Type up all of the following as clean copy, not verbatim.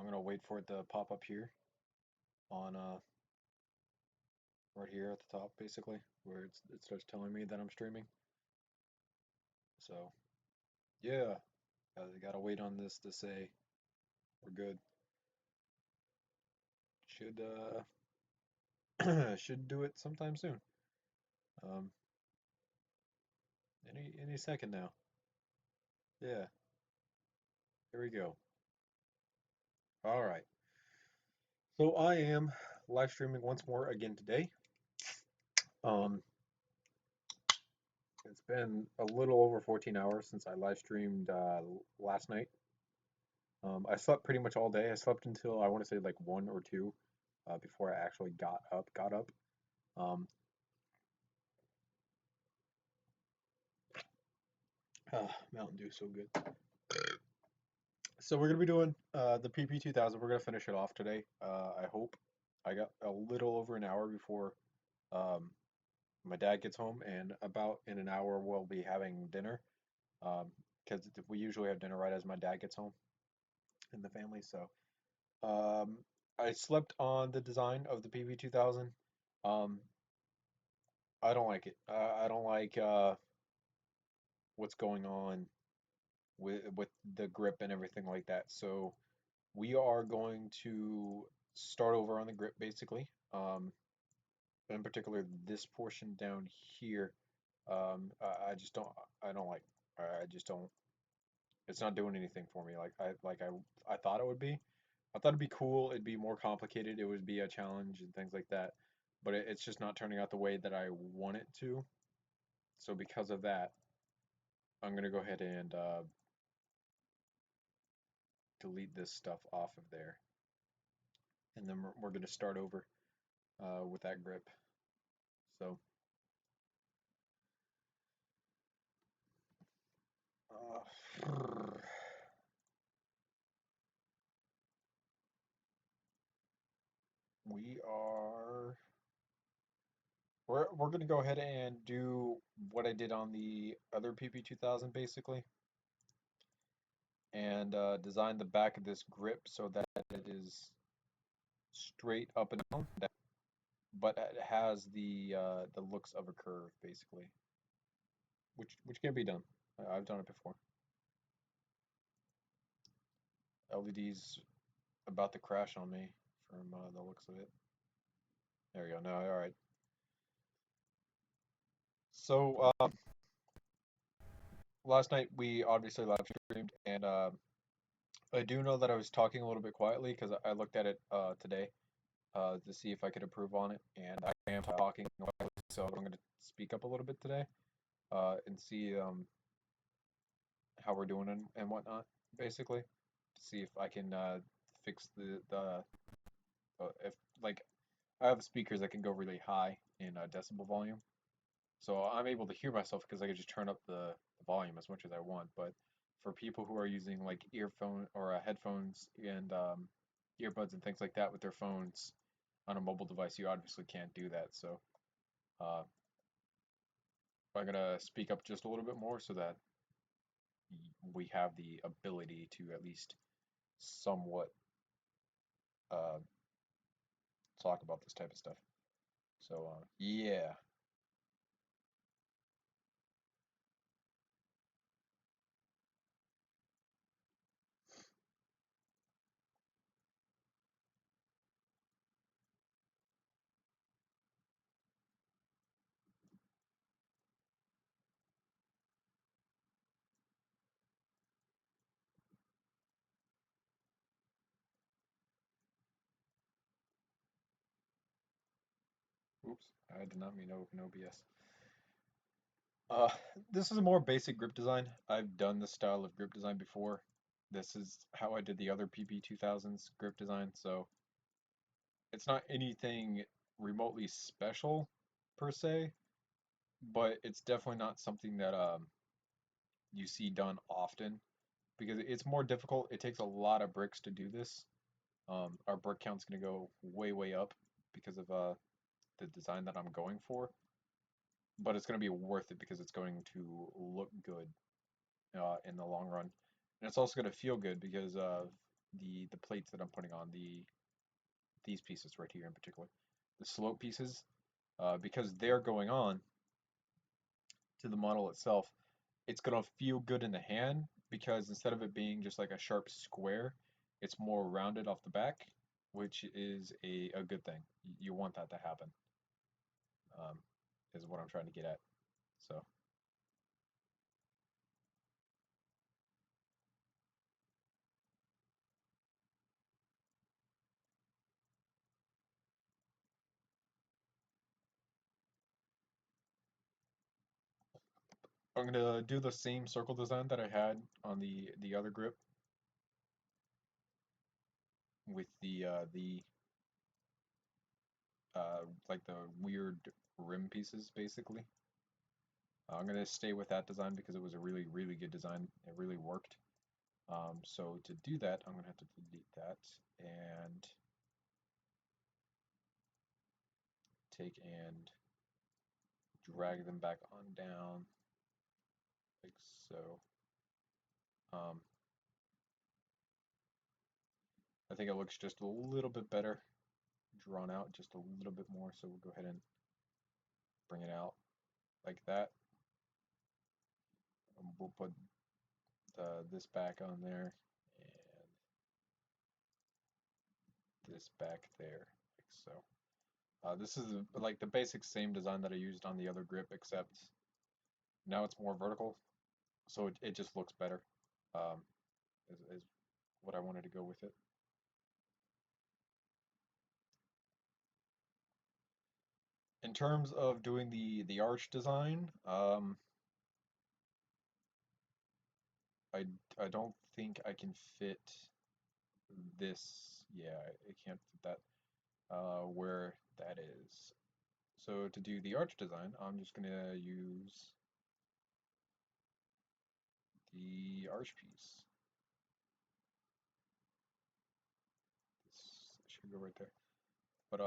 I'm gonna wait for it to pop up here on right here at the top, basically, where it starts telling me that I'm streaming. So yeah, gotta wait on this to say we're good. Should should do it sometime soon. Um, any second now. Yeah, here we go. All right. So I am live streaming once more again today. Um, it's been a little over 14 hours since I live streamed last night. I slept pretty much all day. I slept until I want to say like one or two before I actually got up. Um, Mountain Dew, so good. So we're gonna be doing the PP-2000. We're gonna finish it off today. I hope. I got a little over an hour before um, my dad gets home, and about in an hour we'll be having dinner. Because we usually have dinner right as my dad gets home in the family. So um, I slept on the design of the PP-2000. Um, I don't like it. I don't like what's going on with the grip and everything like that. So we are going to start over on the grip basically. In particular, this portion down here. I just don't. I don't like. I just don't. It's not doing anything for me. I thought it would be. I thought it'd be cool. It'd be more complicated. It would be a challenge and things like that. But it's just not turning out the way that I want it to. So because of that, I'm gonna go ahead and delete this stuff off of there, and then we're gonna start over with that grip. So we are we're gonna go ahead and do what I did on the other PP-2000 basically, and design the back of this grip so that it is straight up and down, but it has the looks of a curve basically, which can be done. I've done it before. LED's about to crash on me from the looks of it. There we go. No, all right. So last night we obviously live streamed, and I do know that I was talking a little bit quietly because I looked at it today to see if I could improve on it, and I am talking quietly, so I'm going to speak up a little bit today and see how we're doing and whatnot, basically, to see if I can fix the if like I have speakers that can go really high in decibel volume, so I'm able to hear myself because I can just turn up the volume as much as I want. But for people who are using like earphone or headphones and earbuds and things like that with their phones on a mobile device, you obviously can't do that. So uh, I'm gonna speak up just a little bit more so that we have the ability to at least somewhat uh, talk about this type of stuff. So yeah. Oops, I did not mean to open OBS. Uh, this is a more basic grip design. I've done this style of grip design before. This is how I did the other PP-2000's grip design, so it's not anything remotely special per se, but it's definitely not something that you see done often because it's more difficult. It takes a lot of bricks to do this. Our brick count's going to go way, way up because of the design that I'm going for, but it's going to be worth it because it's going to look good in the long run. And it's also going to feel good because the plates that I'm putting on these pieces right here in particular, the slope pieces, because they're going on to the model itself, it's gonna feel good in the hand because instead of it being just like a sharp square, it's more rounded off the back, which is a good thing. You want that to happen, um, is what I'm trying to get at. So I'm gonna do the same circle design that I had on the other grip with like the weird rim pieces basically. I'm gonna stay with that design because it was a really good design. It really worked. So to do that, I'm gonna have to delete that and take and drag them back on down like so. Um, I think it looks just a little bit better drawn out, just a little bit more. So we'll go ahead and bring it out like that. And we'll put this back on there and this back there like so. This is like the basic same design that I used on the other grip, except now it's more vertical, so it just looks better. Um, is what I wanted to go with it. In terms of doing the arch design, I I don't think I can fit this. Yeah, I can't fit that where that is. So to do the arch design, I'm just gonna use the arch piece. This should go right there. But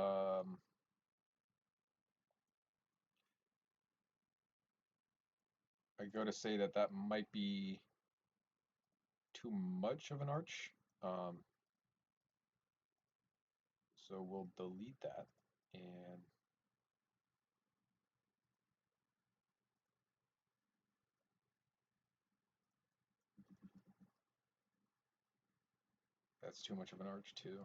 I go to say that that might be too much of an arch. Um, so we'll delete that and that's too much of an arch too.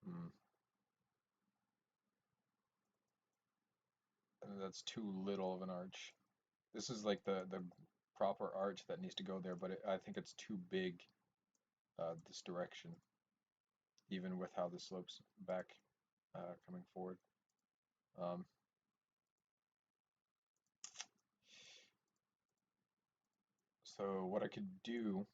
Hmm. That's too little of an arch. This is like the proper arch that needs to go there, but I think it's too big this direction, even with how this slopes back coming forward. Um, so what I could do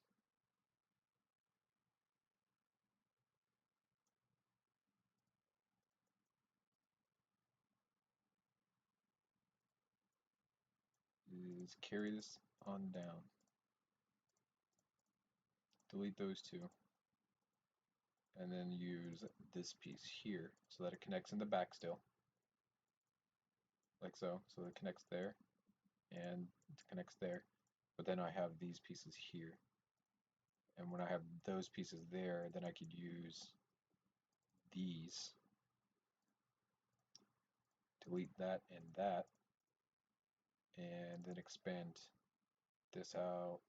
is carry this on down, delete those two, and then use this piece here so that it connects in the back still, like so. So it connects there and it connects there. But then I have these pieces here. And when I have those pieces there, then I could use these, delete that, and then expand this out.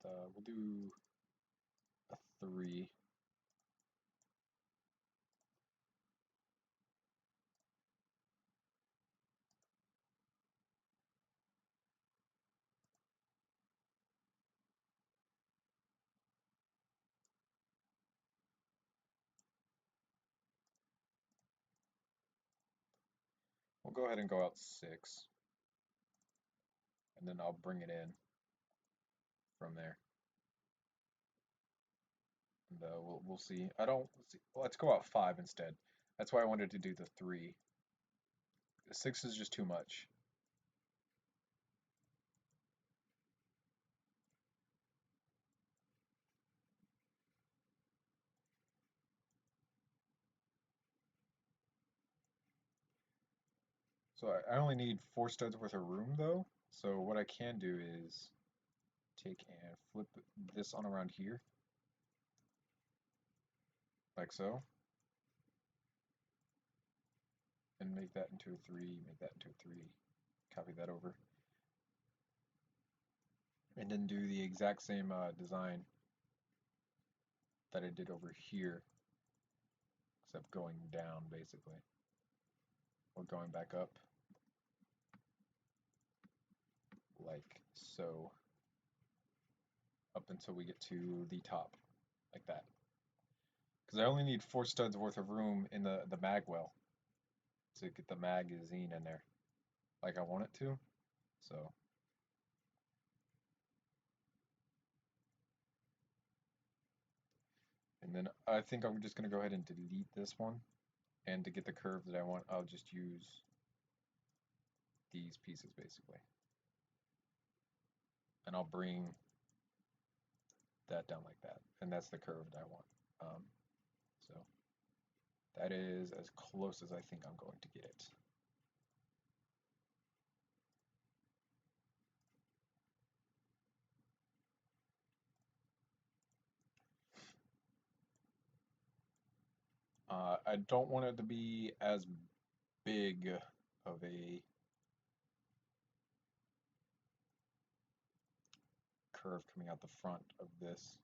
We'll do a 3. We'll go ahead and go out 6, and then I'll bring it in from there. And we'll see. I don't see. Let's go out 5 instead. That's why I wanted to do the 3. The 6 is just too much. So I only need 4 studs worth of room though. So what I can do is take and flip this on around here, like so, and make that into a 3, make that into a 3, copy that over, and then do the exact same design that I did over here, except going down basically, or going back up, like so, up until we get to the top, like that. Because I only need 4 studs worth of room in the mag well to get the magazine in there, like I want it to. So, and then I think I'm just gonna go ahead and delete this one, and to get the curve that I want, I'll just use these pieces basically, and I'll bring that down like that, and that's the curve that I want. So that is as close as I think I'm going to get it. I don't want it to be as big of a curve coming out the front of this.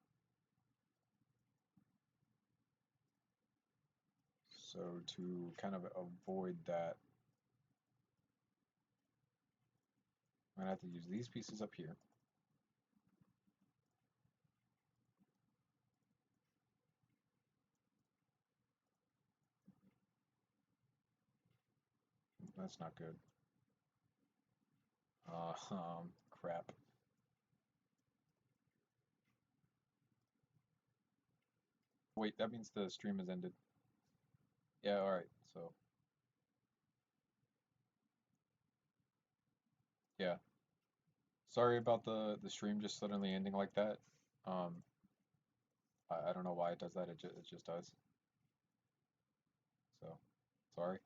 So to kind of avoid that, I'm gonna have to use these pieces up here. That's not good. Crap. Wait, that means the stream has ended. Yeah, alright, so. Yeah. Sorry about the stream just suddenly ending like that. Um, I don't know why it does that, it just does. So, sorry.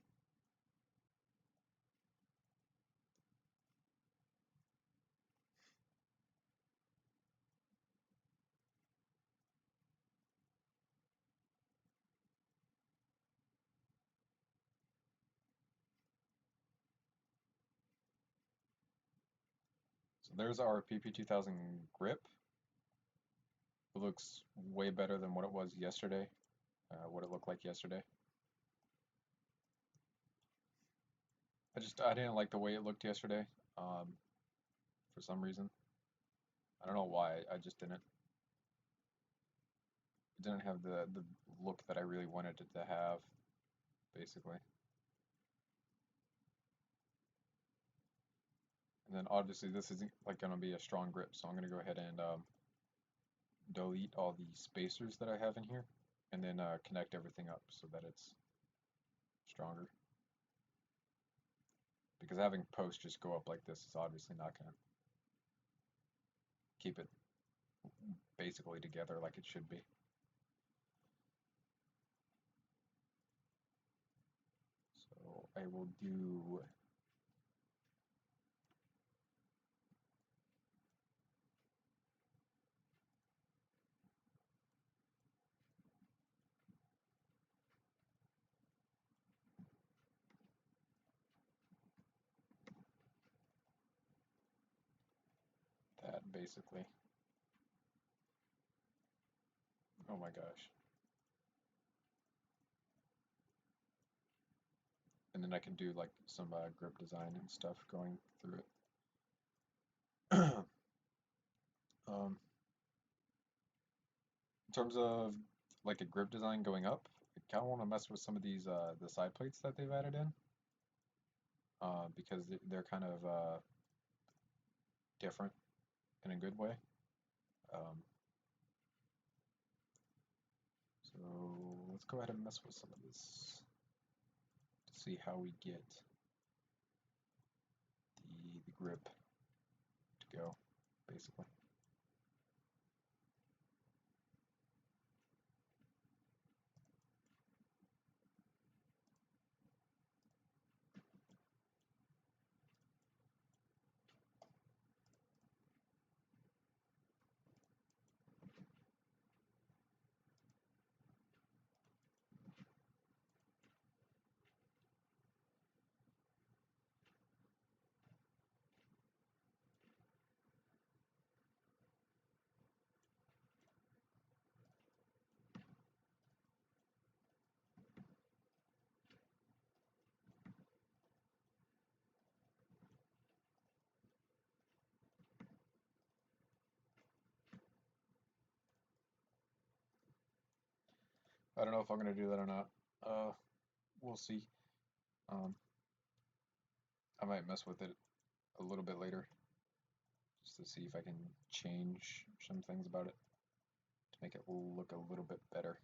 So there's our PP-2000 grip. It looks way better than what it was yesterday, what it looked like yesterday. I didn't like the way it looked yesterday, for some reason. I don't know why, I just didn't. It didn't have the look that I really wanted it to have, basically. And then obviously this isn't like gonna be a strong grip, so I'm gonna go ahead and delete all the spacers that I have in here, and then connect everything up so that it's stronger. Because having posts just go up like this is obviously not gonna keep it basically together like it should be. So I will do that basically. Oh my gosh. And then I can do like some grip design and stuff going through it. Um, in terms of like a grip design going up, I kind of want to mess with some of these the side plates that they've added in, because they're kind of different in a good way. Um, so let's go ahead and mess with some of this to see how we get the grip to go, basically. I don't know if I'm gonna do that or not. Uh, we'll see. Um, I might mess with it a little bit later just to see if I can change some things about it to make it look a little bit better.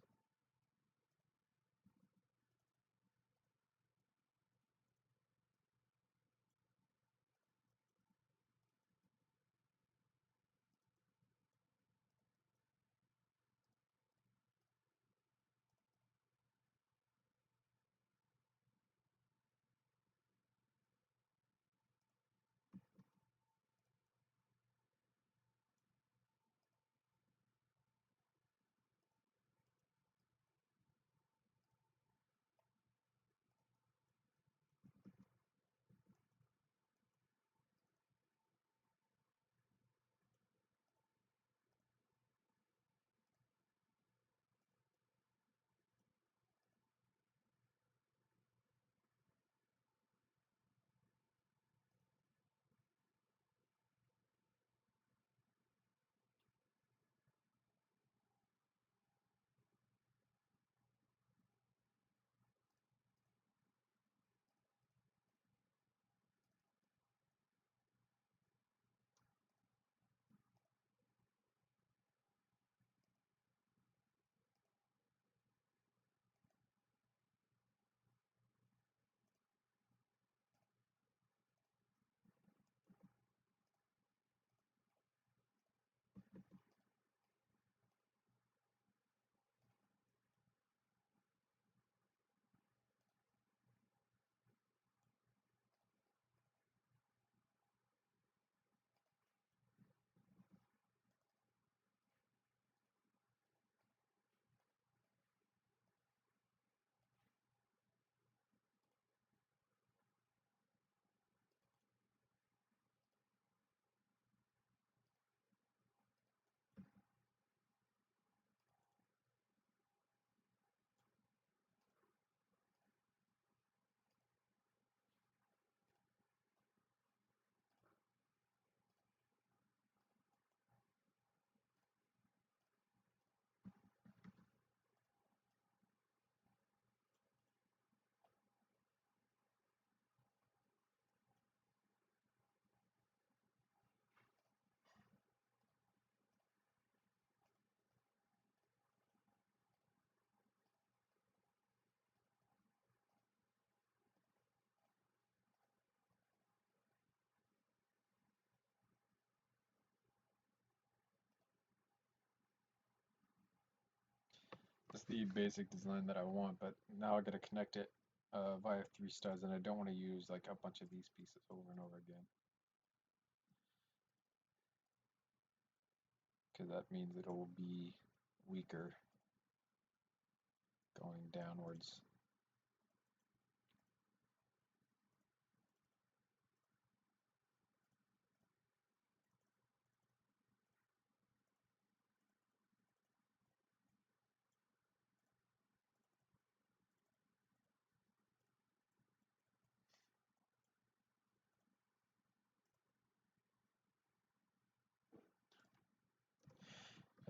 That's the basic design that I want, but now I gotta connect it via three studs, and I don't want to use like a bunch of these pieces over and over again, because that means it'll be weaker going downwards.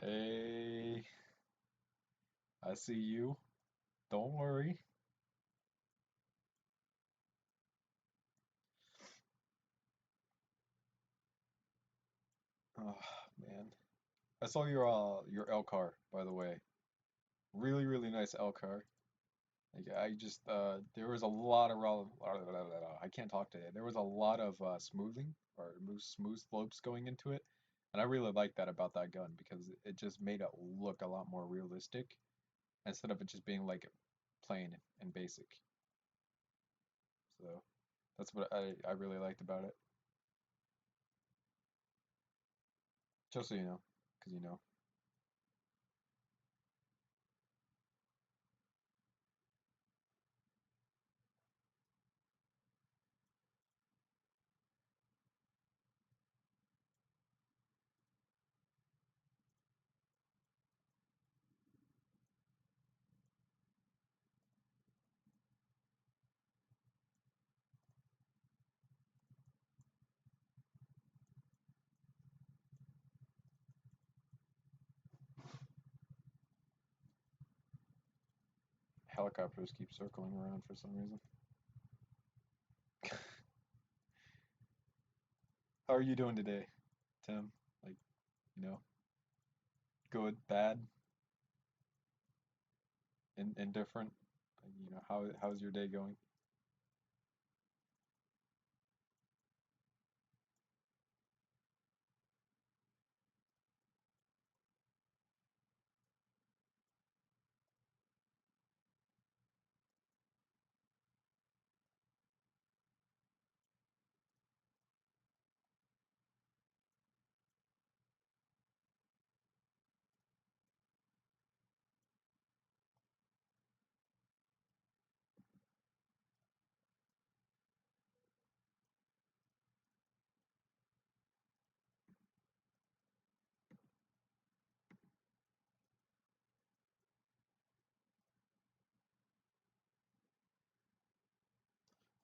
Hey, I see you. Don't worry. Oh man, I saw your L car, by the way. Really, really nice L car. Like I just there was a lot of I can't talk today. There was a lot of smoothing or smooth slopes going into it, and I really like that about that gun because it just made it look a lot more realistic instead of it just being like plain and basic. So that's what I really liked about it. Just so you know, because you know. Helicopters keep circling around for some reason. How are you doing today, Tim? Like, you know, good, bad, indifferent? How's your day going?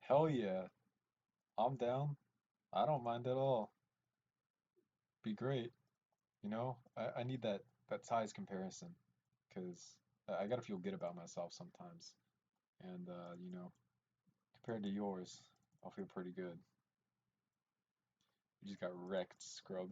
Hell yeah, I'm down. I don't mind at all. Be great. I need that size comparison because I gotta feel good about myself sometimes. And compared to yours, I'll feel pretty good. You just got wrecked, scrub.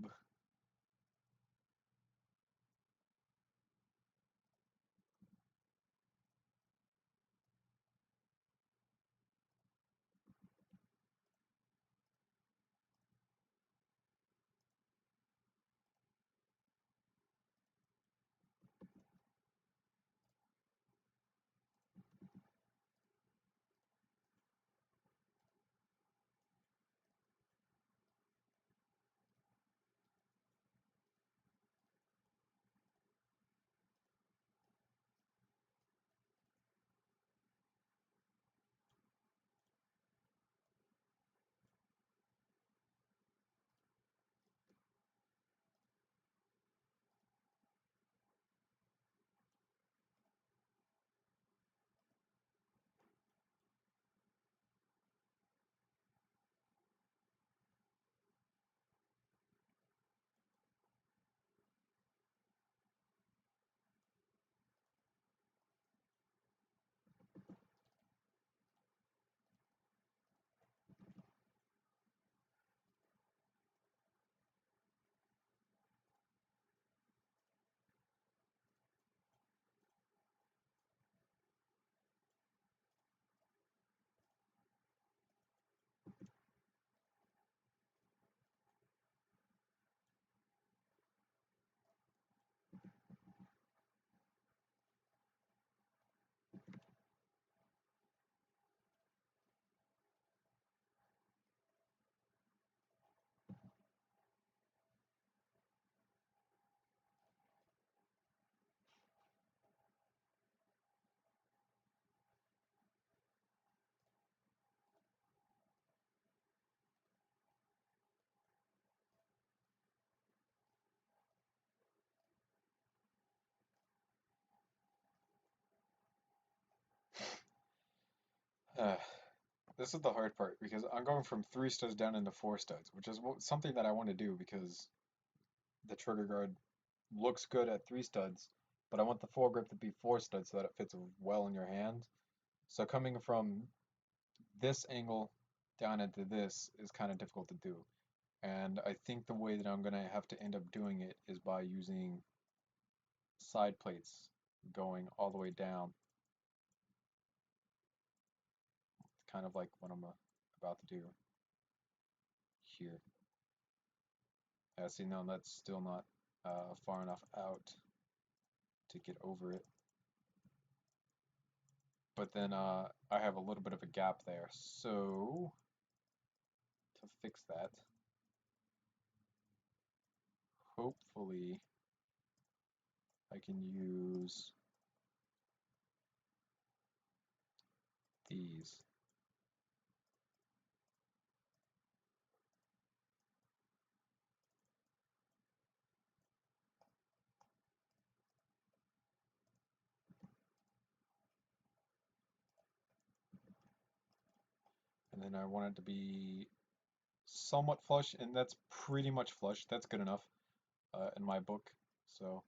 Uh, this is the hard part because I'm going from 3 studs down into 4 studs, which is something that I want to do because the trigger guard looks good at 3 studs, but I want the foregrip to be 4 studs so that it fits well in your hand. So coming from this angle down into this is kind of difficult to do. And I think the way that I'm going to have to end up doing it is by using side plates going all the way down, kind of like what I'm about to do here. See, no, that's still not far enough out to get over it. But then I have a little bit of a gap there. So to fix that, hopefully I can use these. And then I want it to be somewhat flush, and that's pretty much flush. That's good enough in my book. So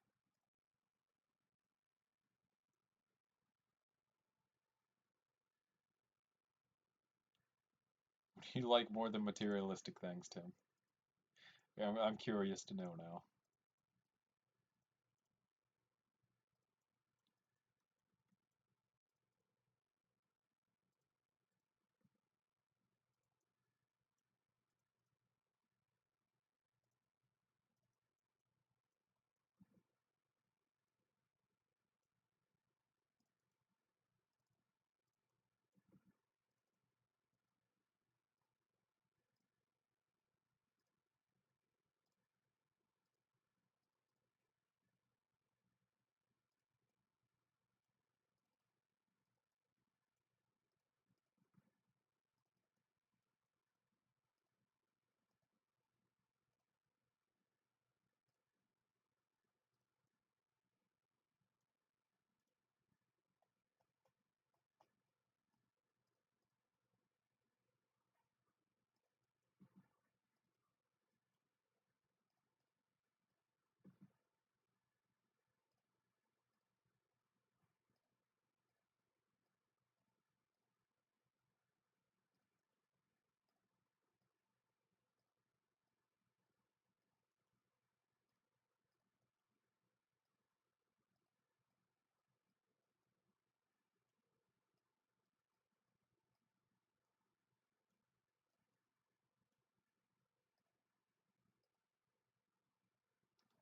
You like more than materialistic things, Tim. Yeah, I'm curious to know now.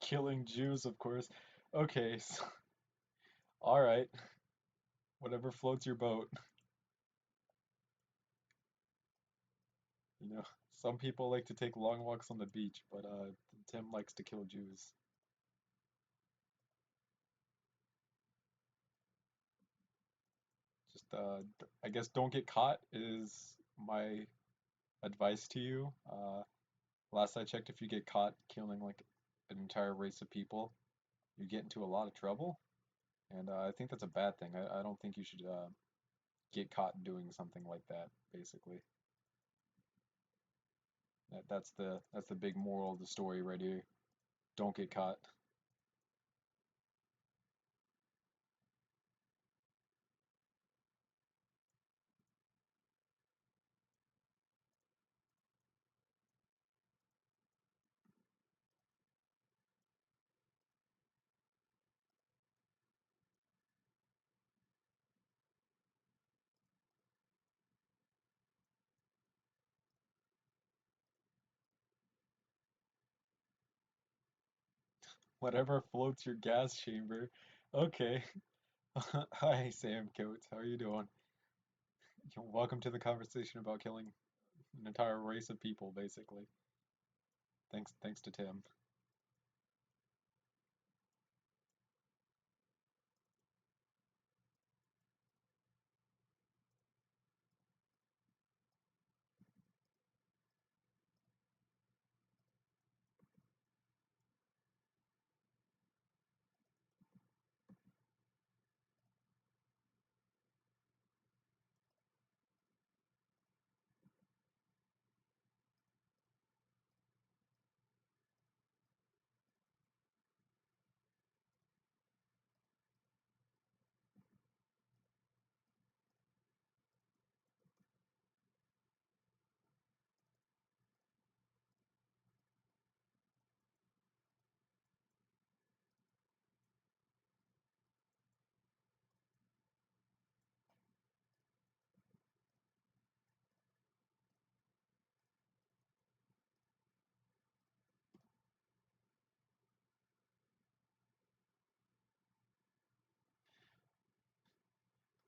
Killing Jews, of course. Okay, so, all right. Whatever floats your boat. You know, some people like to take long walks on the beach, but Tim likes to kill Jews. Just I guess don't get caught is my advice to you. Last I checked, if you get caught killing like an entire race of people, you get into a lot of trouble, and I think that's a bad thing. I don't think you should get caught doing something like that, basically. That's the big moral of the story right here. Don't get caught. Whatever floats your gas chamber. Okay. Hi, Sam Coates. How are you doing? Welcome to the conversation about killing an entire race of people, basically. Thanks to Tim.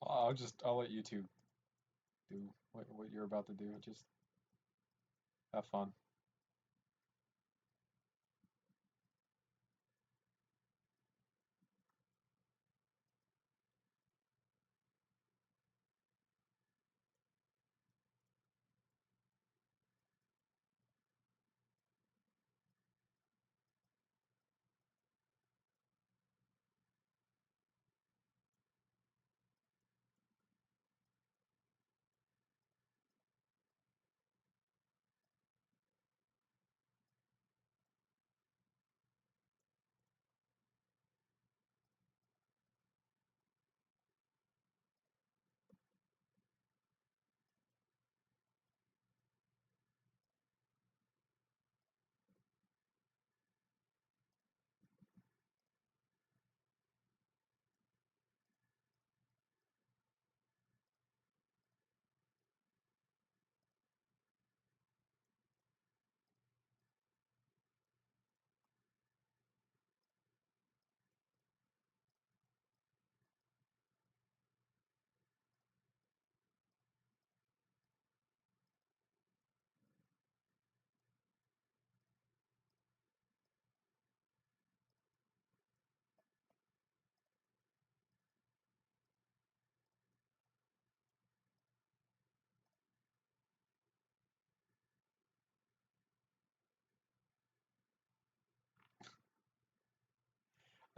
I'll let you two do what you're about to do. Just have fun.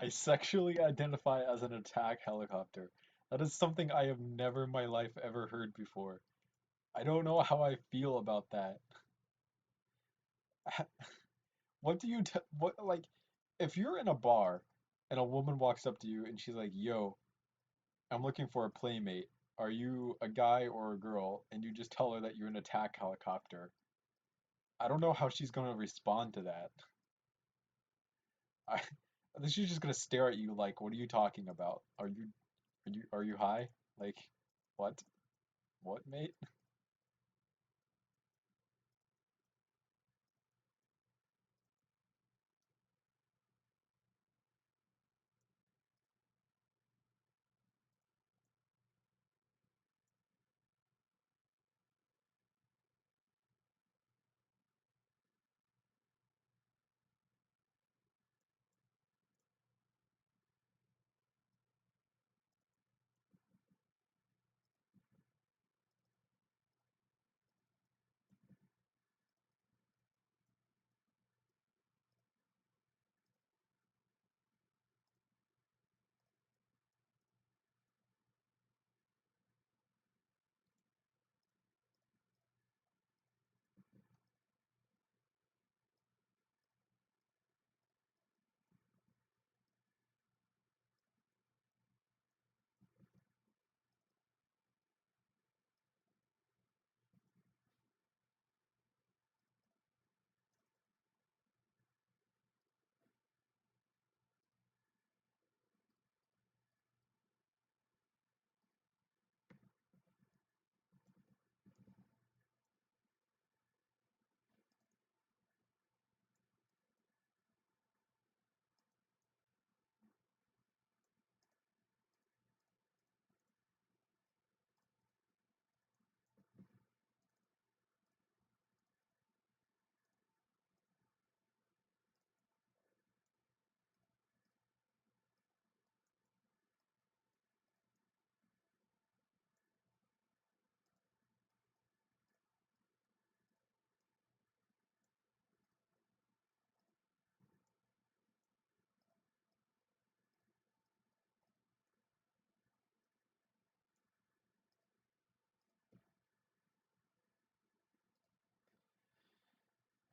I sexually identify as an attack helicopter. That is something I have never in my life ever heard before. I don't know how I feel about that. What do you t what like if you're in a bar and a woman walks up to you and she's like, "Yo, I'm looking for a playmate. Are you a guy or a girl?" And you just tell her that you're an attack helicopter. I don't know how she's going to respond to that. I I think she's just going to stare at you like, "What are you talking about? Are you high? Like, what? What, mate?"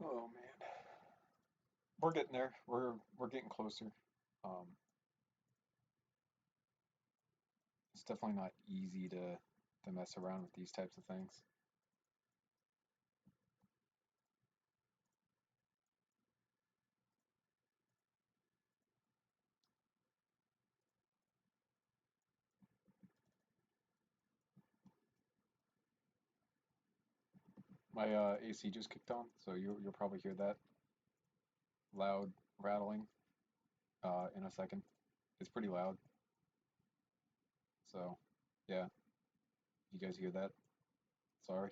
Oh man. We're getting there. We're getting closer. Um, it's definitely not easy to mess around with these types of things. My AC just kicked on, so you'll probably hear that loud rattling in a second. It's pretty loud, so yeah. You guys hear that? Sorry.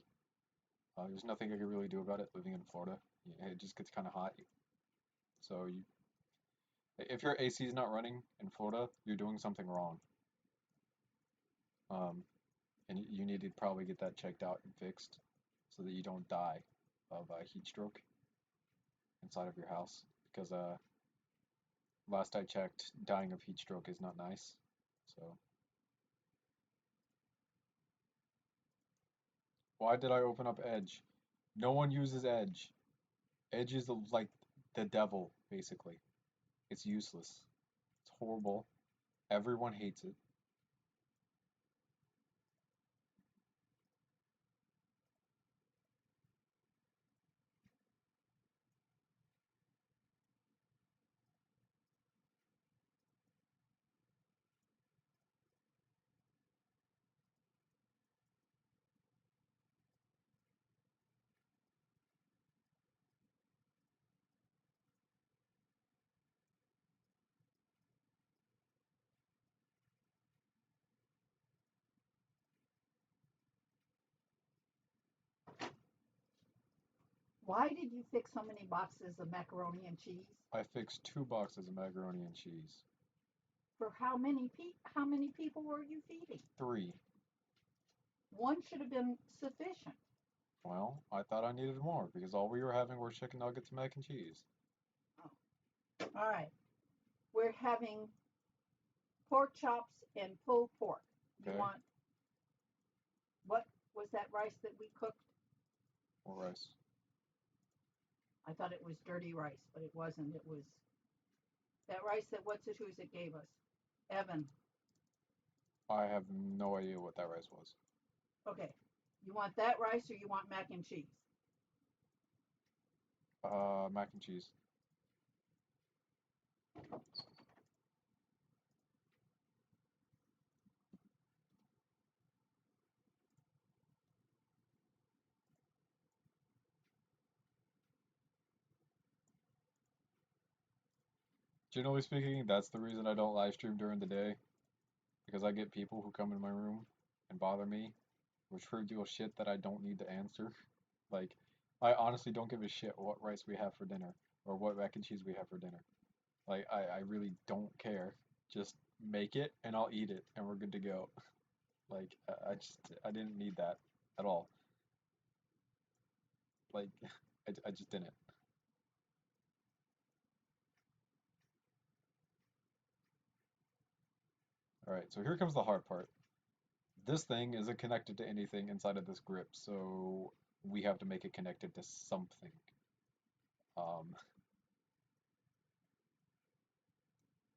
There's nothing I can really do about it living in Florida. Yeah, it just gets kind of hot. So if your AC is not running in Florida, you're doing something wrong. Um, and you need to probably get that checked out and fixed so that you don't die of a heat stroke inside of your house. Because last I checked, dying of heat stroke is not nice. So why did I open up Edge? No one uses Edge. Edge is like the devil, basically. It's useless. It's horrible. Everyone hates it. Why did you fix so many boxes of macaroni and cheese? I fixed 2 boxes of macaroni and cheese. For how many people were you feeding? 3. One should have been sufficient. Well, I thought I needed more because all we were having were chicken nuggets and mac and cheese. Oh, all right. we're having pork chops and pulled pork. You Okay. want, what was that rice that we cooked? What rice? I thought it was dirty rice, but it wasn't. It was that rice that what's it who's it gave us? Evan. I have no idea what that rice was. Okay. You want that rice or you want mac and cheese? Mac and cheese. Generally speaking, that's the reason I don't live stream during the day, because I get people who come in my room and bother me with trivial shit that I don't need to answer. Like, I honestly don't give a shit what rice we have for dinner or what mac and cheese we have for dinner. Like, I really don't care. Just make it and I'll eat it and we're good to go. Like, I didn't need that at all. Like, I just didn't. All right, so here comes the hard part. This thing isn't connected to anything inside of this grip, so we have to make it connected to something. Um,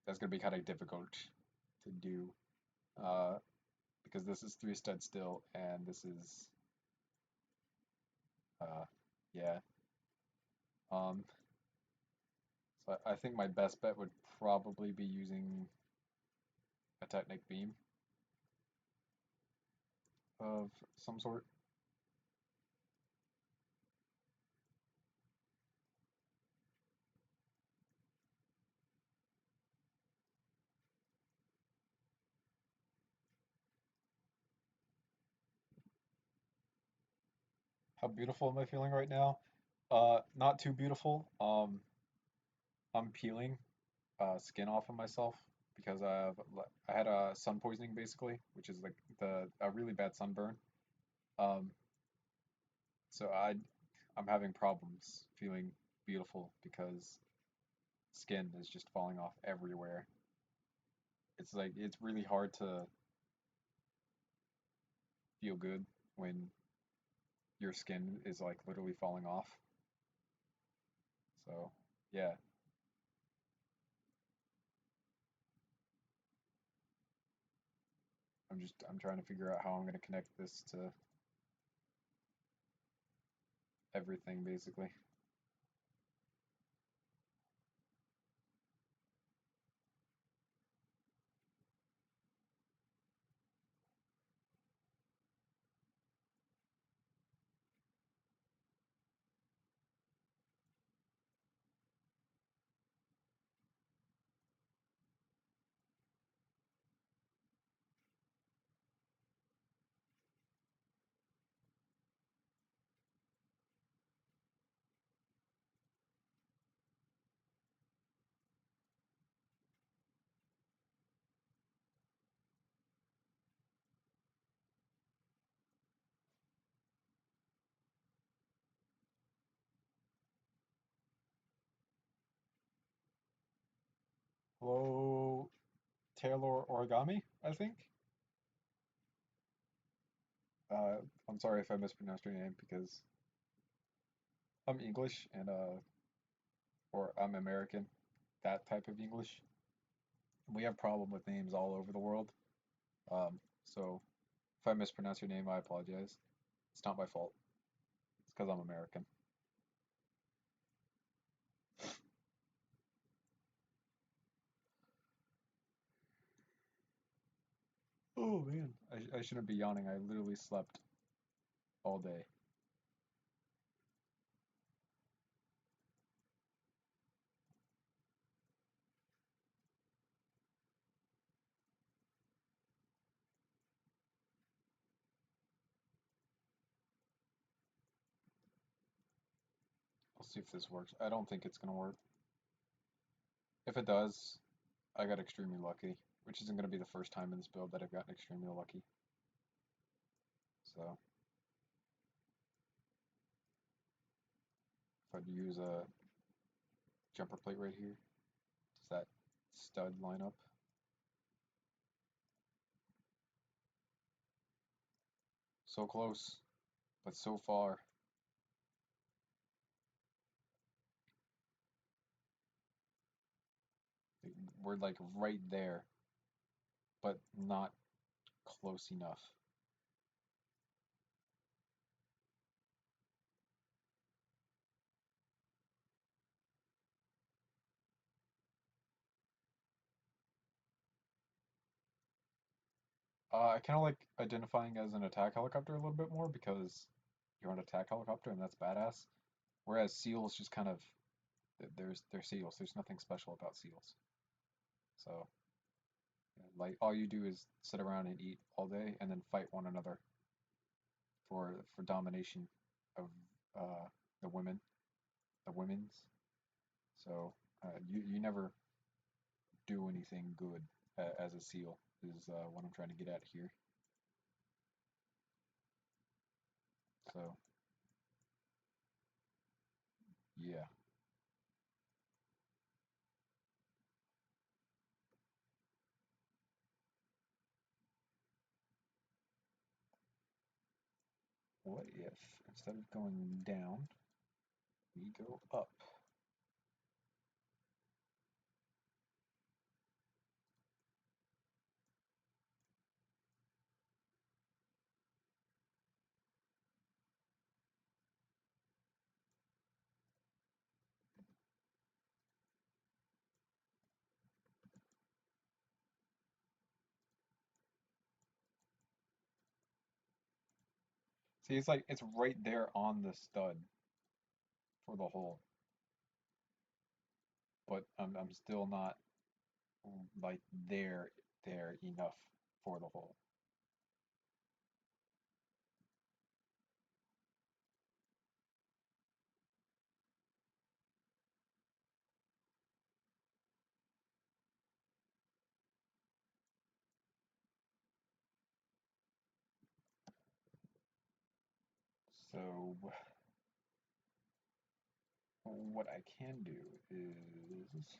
that's gonna be kind of difficult to do, uh, because this is three stud still, and this is, uh, yeah. Um, so I think my best bet would probably be using a Technic beam of some sort. How beautiful am I feeling right now? Not too beautiful. I'm peeling skin off of myself because I had a sun poisoning basically, which is like the a really bad sunburn. Um, so I'm having problems feeling beautiful because skin is just falling off everywhere. It's like it's really hard to feel good when your skin is like literally falling off. So yeah, I'm trying to figure out how I'm gonna connect this to everything basically. Hello, Taylor Origami, I think. Uh, I'm sorry if I mispronounced your name because I'm English and or I'm American, that type of English. We have problem with names all over the world. So if I mispronounce your name, I apologize. It's not my fault. It's because I'm American. Oh man, I shouldn't be yawning. I literally slept all day. I'll see if this works. I don't think it's gonna work. If it does, I got extremely lucky, which isn't gonna be the first time in this build that I've gotten extremely lucky. So if I'd use a jumper plate right here, does that stud lineup. So close, but so far. We're like right there, but not close enough. I kind of like identifying as an attack helicopter a little bit more because you're an attack helicopter and that's badass. Whereas seals just kind of they're seals. There's nothing special about seals. So like all you do is sit around and eat all day and then fight one another for domination of uh, the women's. So you never do anything good as a seal is what I'm trying to get at here. So yeah, what if instead of going down, we go up? See, it's like it's right there on the stud for the hole, but I'm still not like there enough for the hole. So what I can do is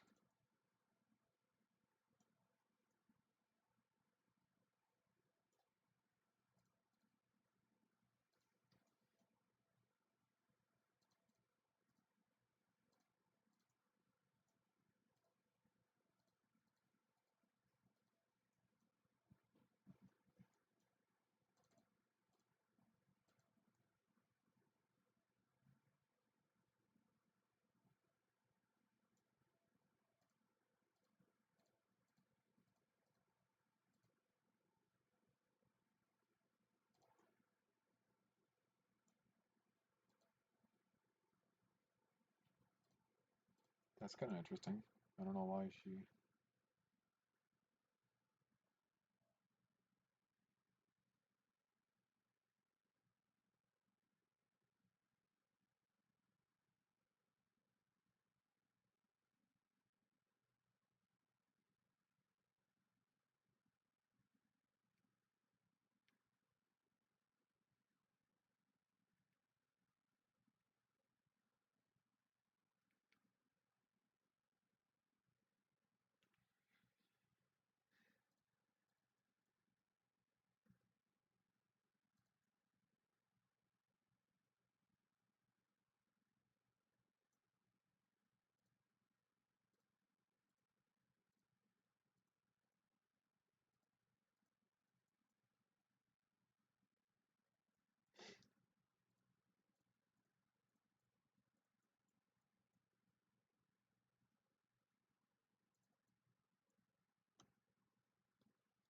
that's kind of interesting. I don't know why she.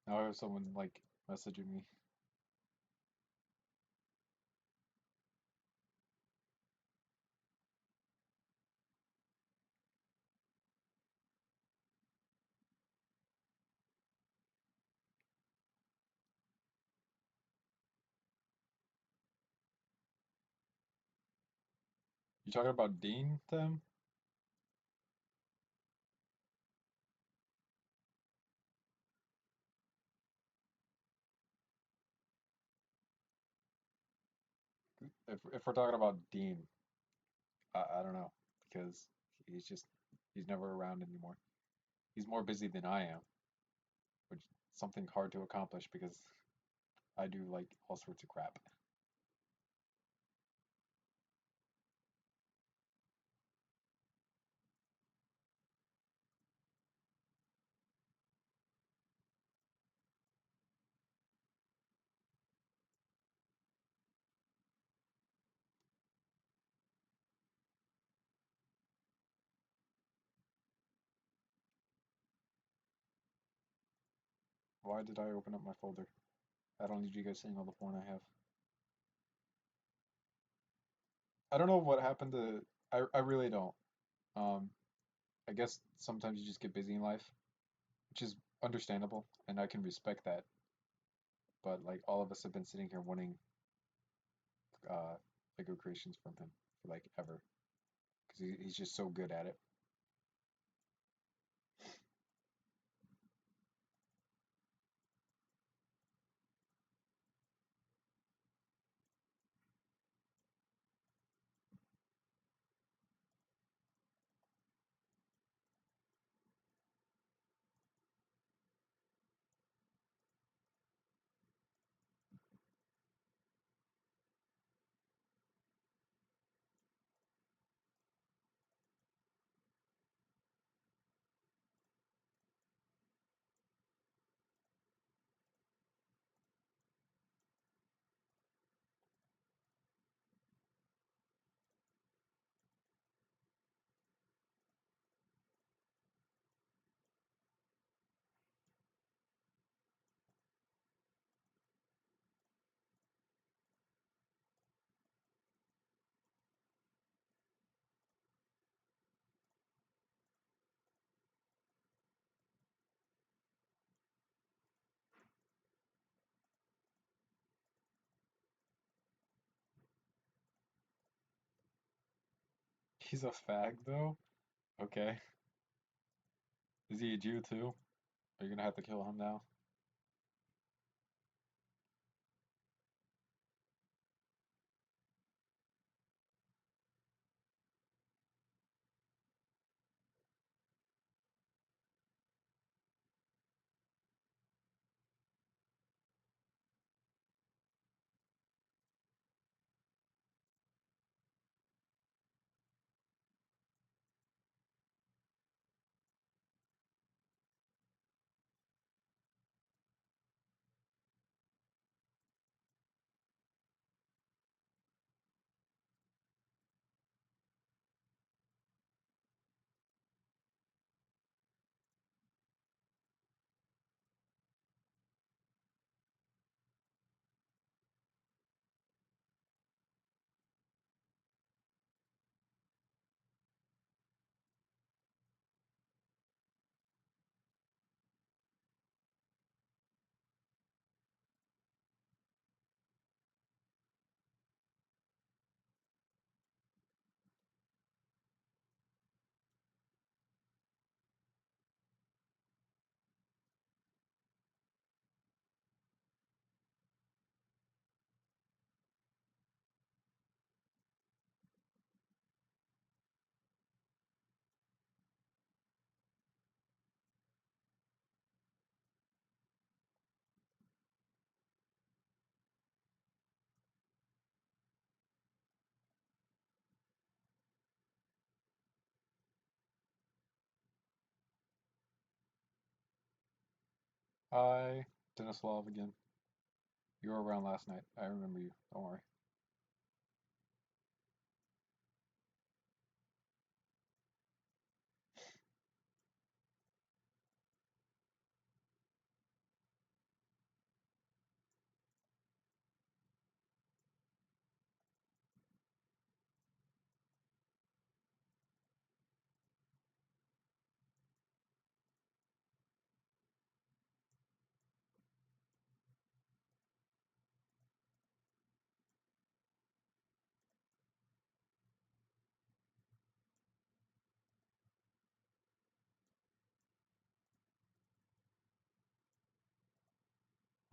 Now I have someone like messaging me. You talking about Dean, Tim? If we're talking about Dean, I don't know because he's just he's never around anymore. He's more busy than I am, which is something hard to accomplish because I do like all sorts of crap. Why did I open up my folder? I don't need you guys seeing all the porn I have. I don't know what happened to. I really don't. Um, I guess sometimes you just get busy in life, which is understandable, and I can respect that. But like all of us have been sitting here wanting uh, Lego creations from him for like ever, because he's just so good at it. He's a fag though. Okay. Is he a Jew too? Are you gonna have to kill him now? Hi, Denislav again. You were around last night. I remember you. Don't worry.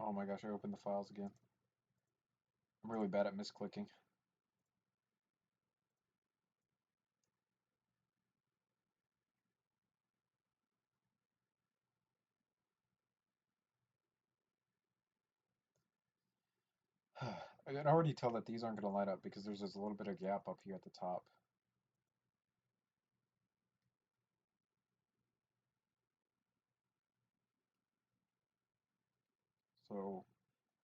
Oh my gosh, I opened the files again. I'm really bad at misclicking. I can already tell that these aren't going to line up because there's just a little bit of gap up here at the top. So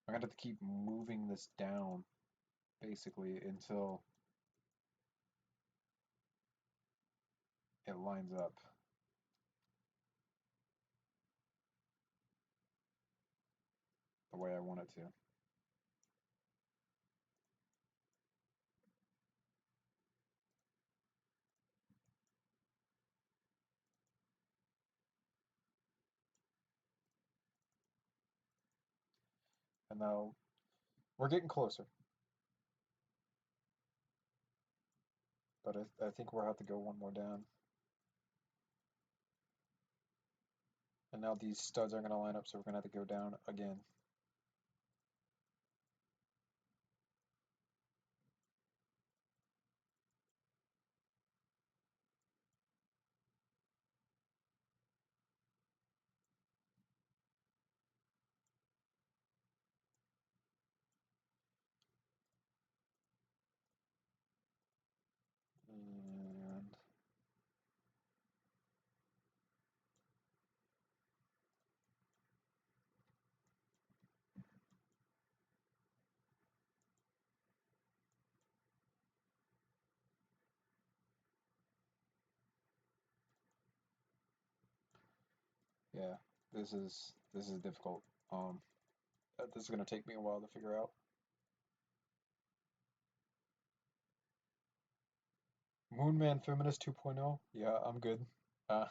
I'm going to have to keep moving this down basically until it lines up the way I want it to. And now we're getting closer, but I think we'll have to go one more down. And now these studs aren't going to line up, so we're going to have to go down again. And yeah, this is difficult. This is going to take me a while to figure out. Moonman Feminist 2.0? Yeah, I'm good. Uh,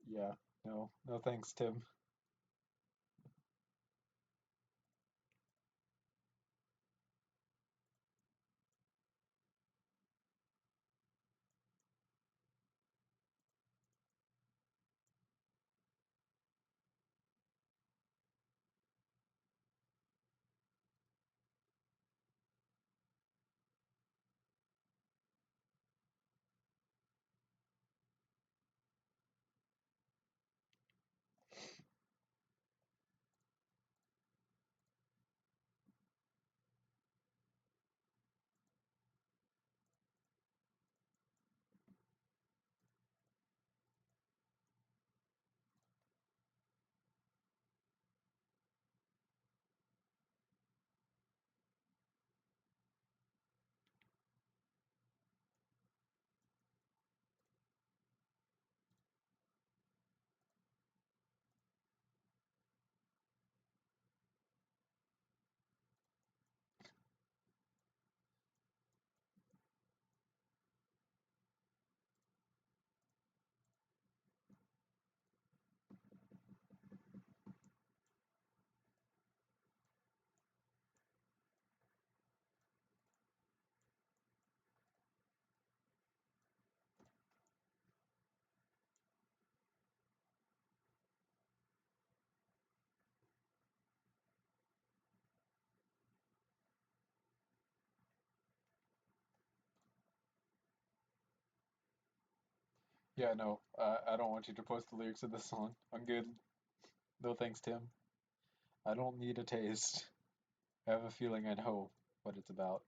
yeah, no thanks, Tim. Yeah, no, I don't want you to post the lyrics of this song. I'm good. No thanks, Tim. I don't need a taste. I have a feeling I know what it's about.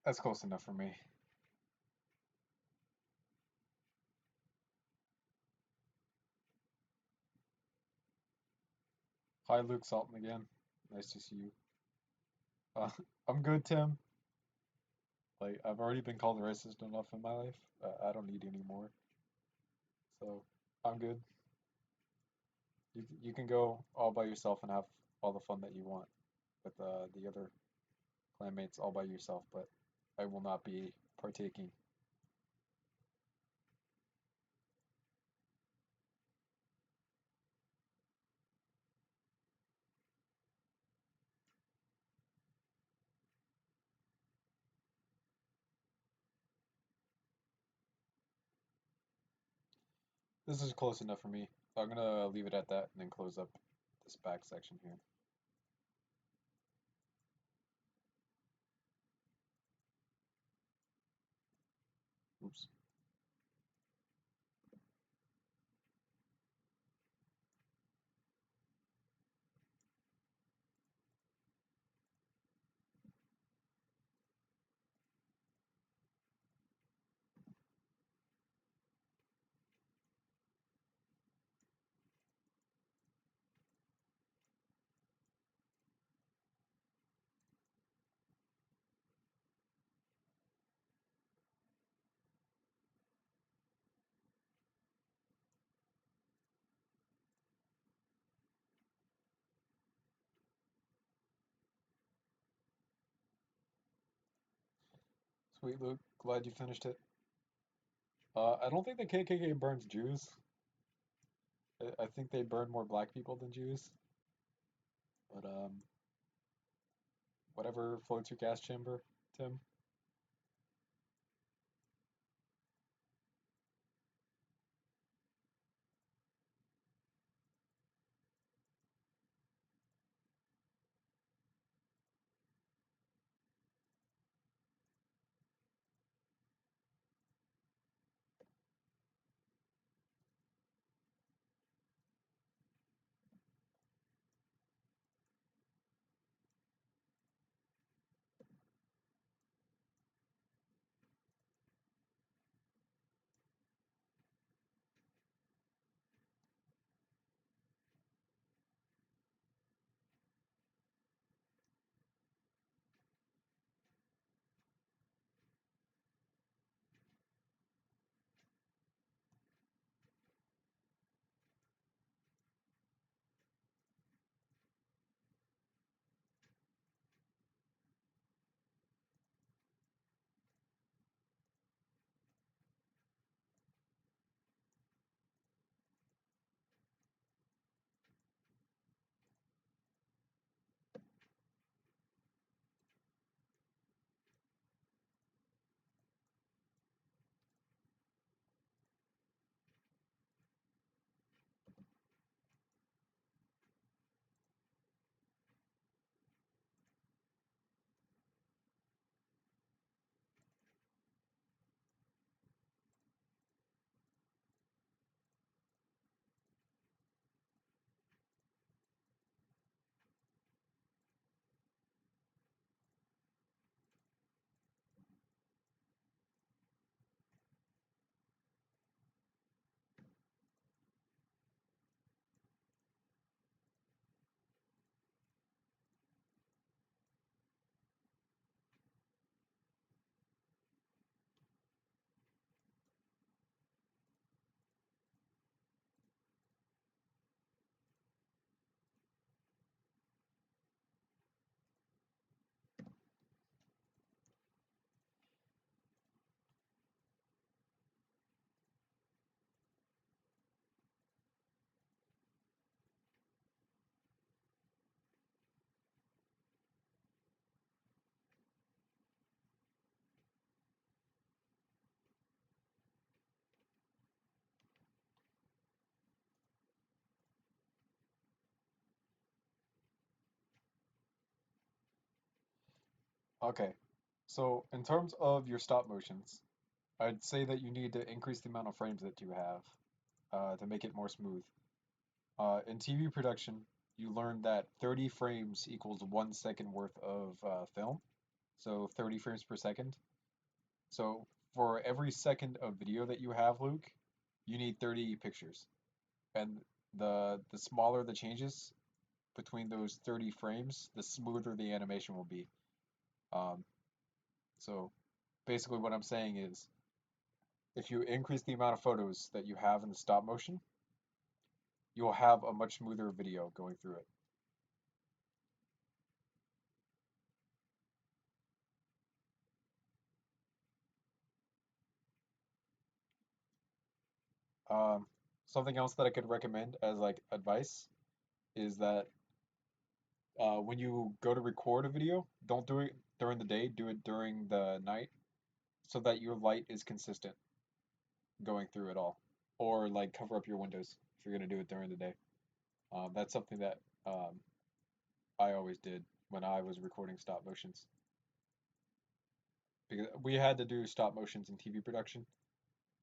That's close enough for me. Hi, Luke Salton again. Nice to see you. Uh, I'm good, Tim. Like, I've already been called racist enough in my life. I don't need any more. So, I'm good. You can go all by yourself and have all the fun that you want with the other clanmates all by yourself, but I will not be partaking. This is close enough for me. I'm gonna leave it at that and then close up this back section here. Oops. Sweet, Luke. Glad you finished it. I don't think the KKK burns Jews. I think they burn more black people than Jews. But whatever floats your gas chamber, Tim. Okay. So in terms of your stop motions, I'd say that you need to increase the amount of frames that you have to make it more smooth. In TV production, you learn that 30 frames equals 1 second worth of film. so 30 frames per second. So for every second of video that you have, Luke, you need 30 pictures. And the smaller the changes between those 30 frames, the smoother the animation will be. Um, so basically what I'm saying is if you increase the amount of photos that you have in the stop motion, you'll have a much smoother video going through it. Um, Something else that I could recommend as like advice is that when you go to record a video, don't do it during the day, do it during the night so that your light is consistent going through it all. Or like cover up your windows if you're gonna do it during the day. That's something that I always did when I was recording stop motions because we had to do stop motions in TV production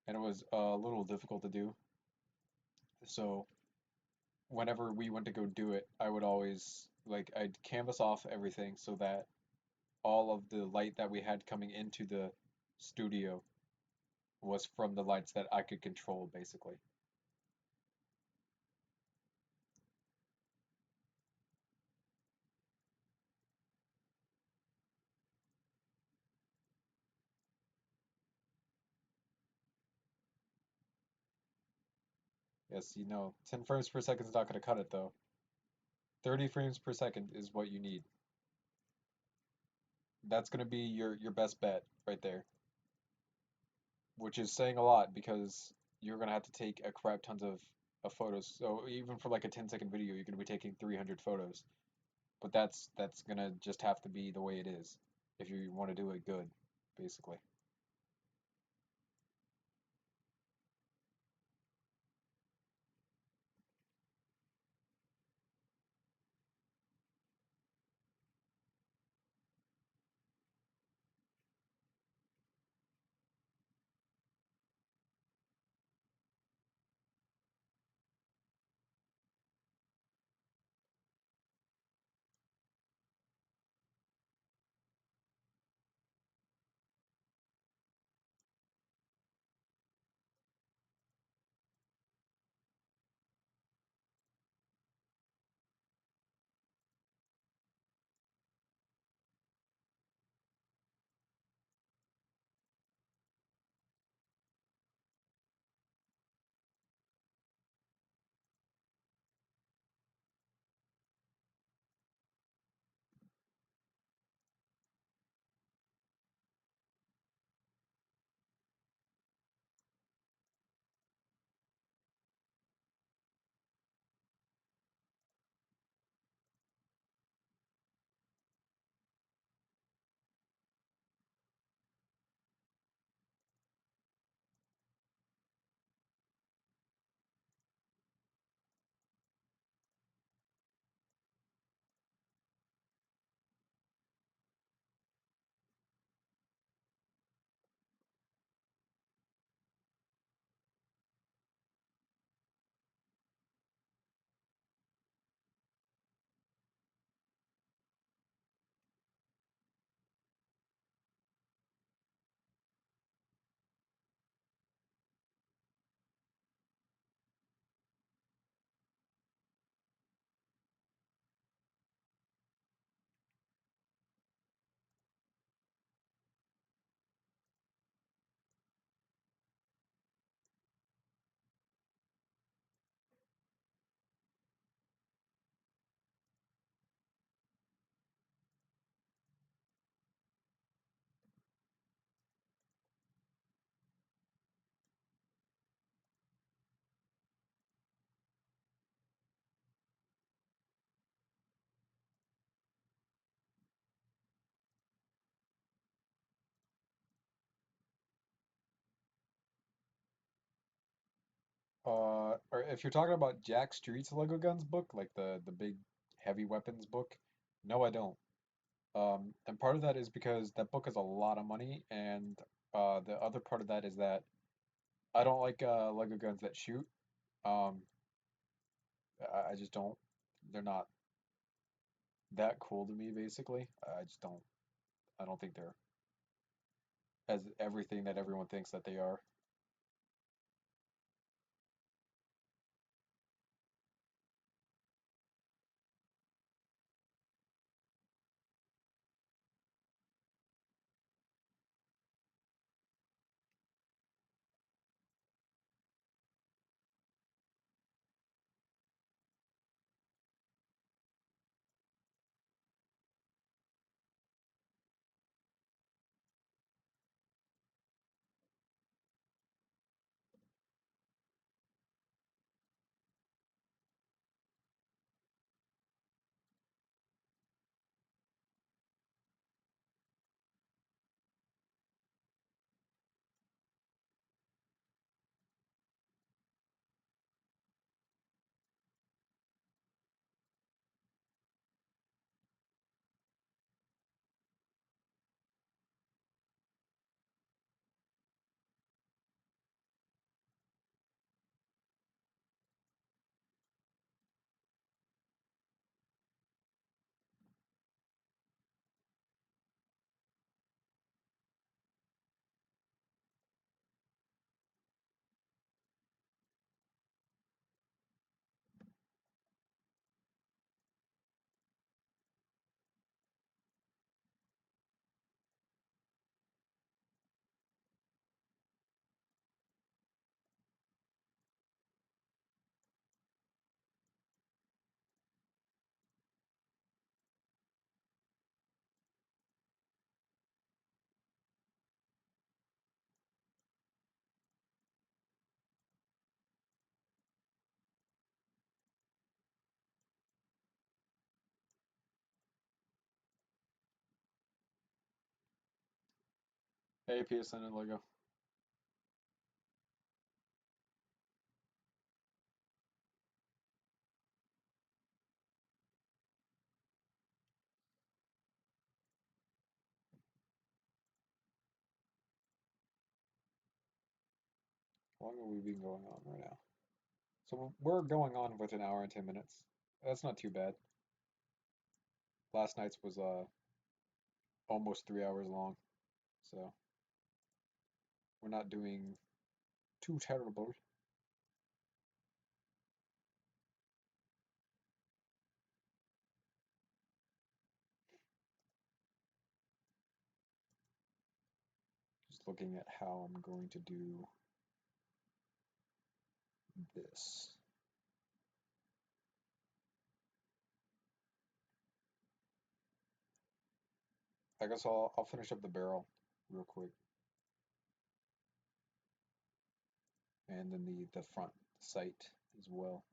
and it was a little difficult to do. So whenever we went to go do it, I would always like I'd canvas off everything so that all of the light that we had coming into the studio was from the lights that I could control basically. Yes, 10 frames per second is not going to cut it though. 30 frames per second is what you need. That's going to be your best bet right there, which is saying a lot because you're going to have to take a crap tons of photos. So even for like a 10-second video, you're going to be taking 300 photos. But that's going to just have to be the way it is if you want to do it good, basically. Or if you're talking about Jack Street's Lego Guns book, like the big heavy weapons book, no, I don't. And part of that is because that book is a lot of money, and the other part of that is that I don't like Lego guns that shoot. Um, I just don't. They're not that cool to me, basically. I just don't. I don't think they're as everything that everyone thinks that they are. Hey, PSN and Lego. How long have we been going on right now? So we're going on with an hour and 10 minutes. That's not too bad. Last night's was almost 3 hours long, so we're not doing too terrible. Just looking at how I'm going to do this. I guess I'll finish up the barrel real quick, and then the front sight as well.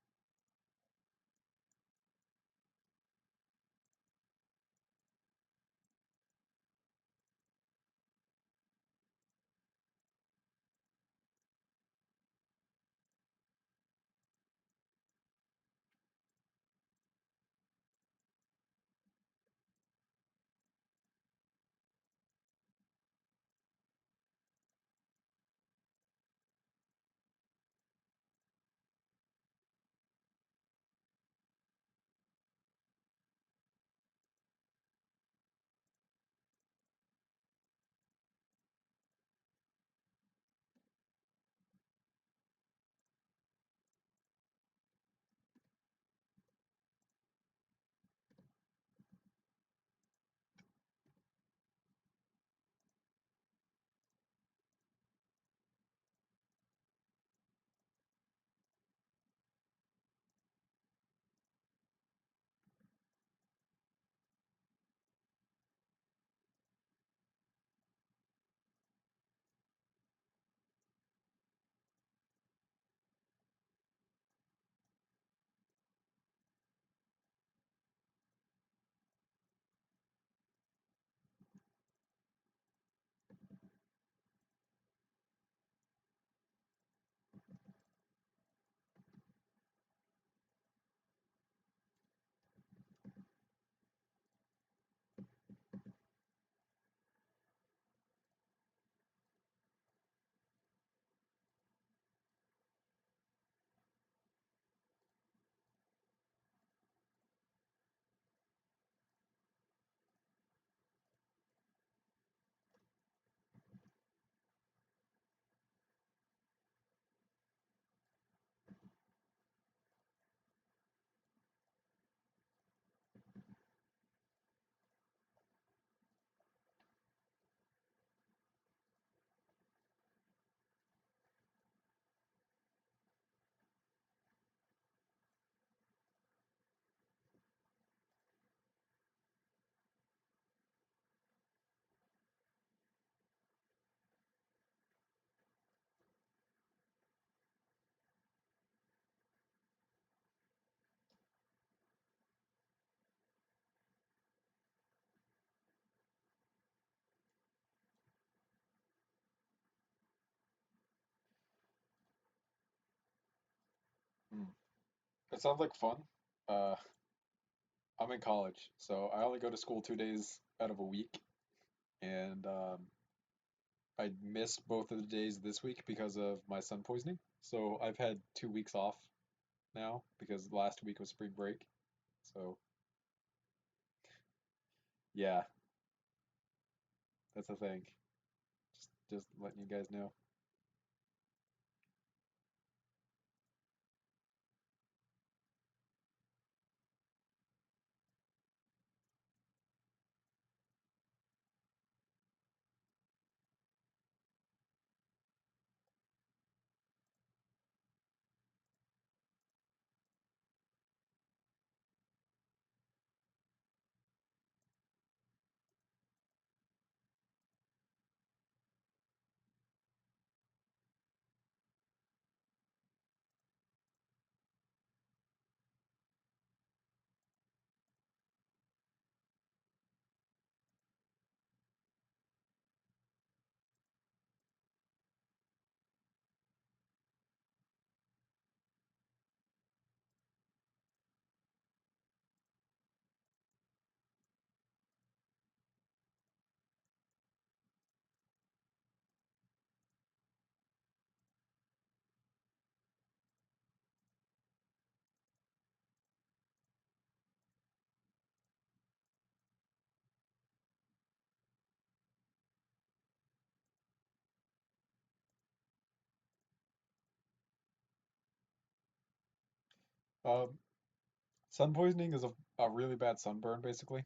It sounds like fun. Uh, I'm in college, so I only go to school 2 days out of a week, and I missed both of the days this week because of my sun poisoning. So I've had 2 weeks off now because last week was spring break. So yeah, that's a thing. Just letting you guys know. Um, Sun poisoning is a really bad sunburn, basically.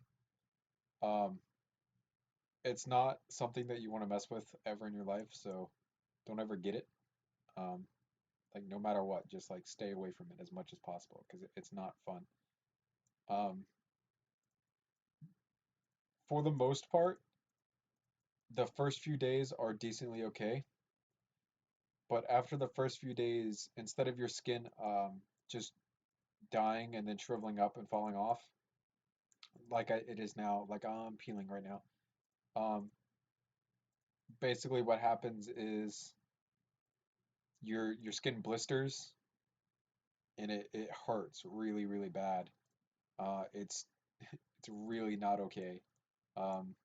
Um, it's not something that you want to mess with ever in your life, so don't ever get it. Um, like no matter what, just like stay away from it as much as possible because it's not fun. Um, for the most part, the first few days are decently okay, but after the first few days, instead of your skin just dying and then shriveling up and falling off, like it is now, like I'm peeling right now. Um, Basically, what happens is your skin blisters and it hurts really really bad. It's it's really not okay. Um,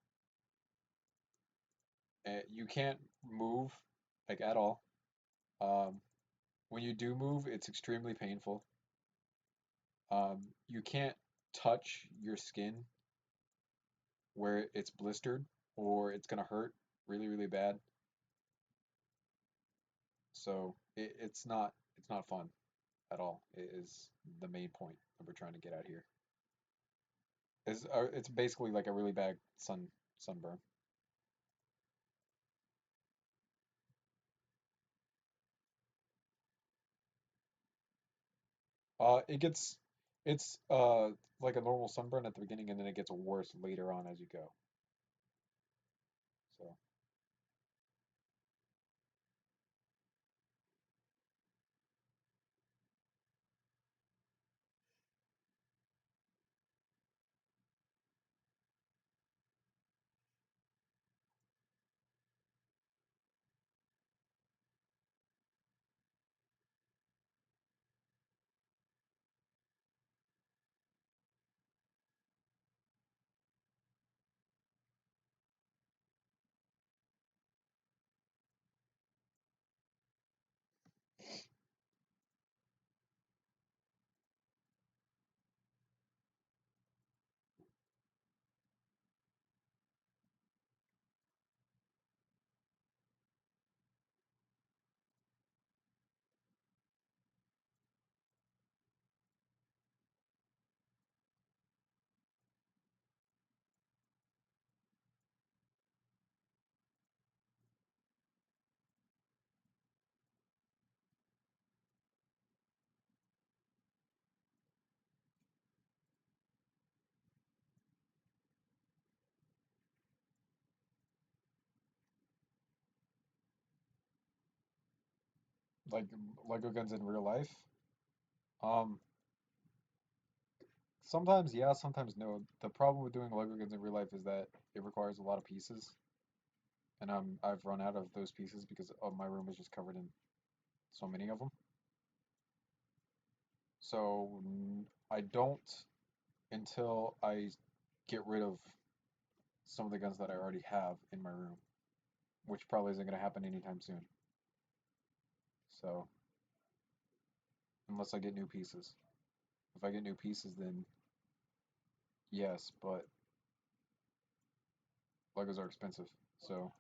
you can't move like at all. Um, when you do move, it's extremely painful. You can't touch your skin where it's blistered or it's gonna hurt really really bad. So it's not fun at all. It is the main point that we're trying to get at here. It's basically like a really bad sunburn. It gets it's like a normal sunburn at the beginning and then it gets worse later on as you go. So like Lego guns in real life. Um, Sometimes yeah, sometimes no. The problem with doing Lego guns in real life is that it requires a lot of pieces, and I've run out of those pieces because my room is just covered in so many of them. So I don't until I get rid of some of the guns that I already have in my room, which probably isn't going to happen anytime soon. So unless I get new pieces. If I get new pieces, then yes, but Legos are expensive. So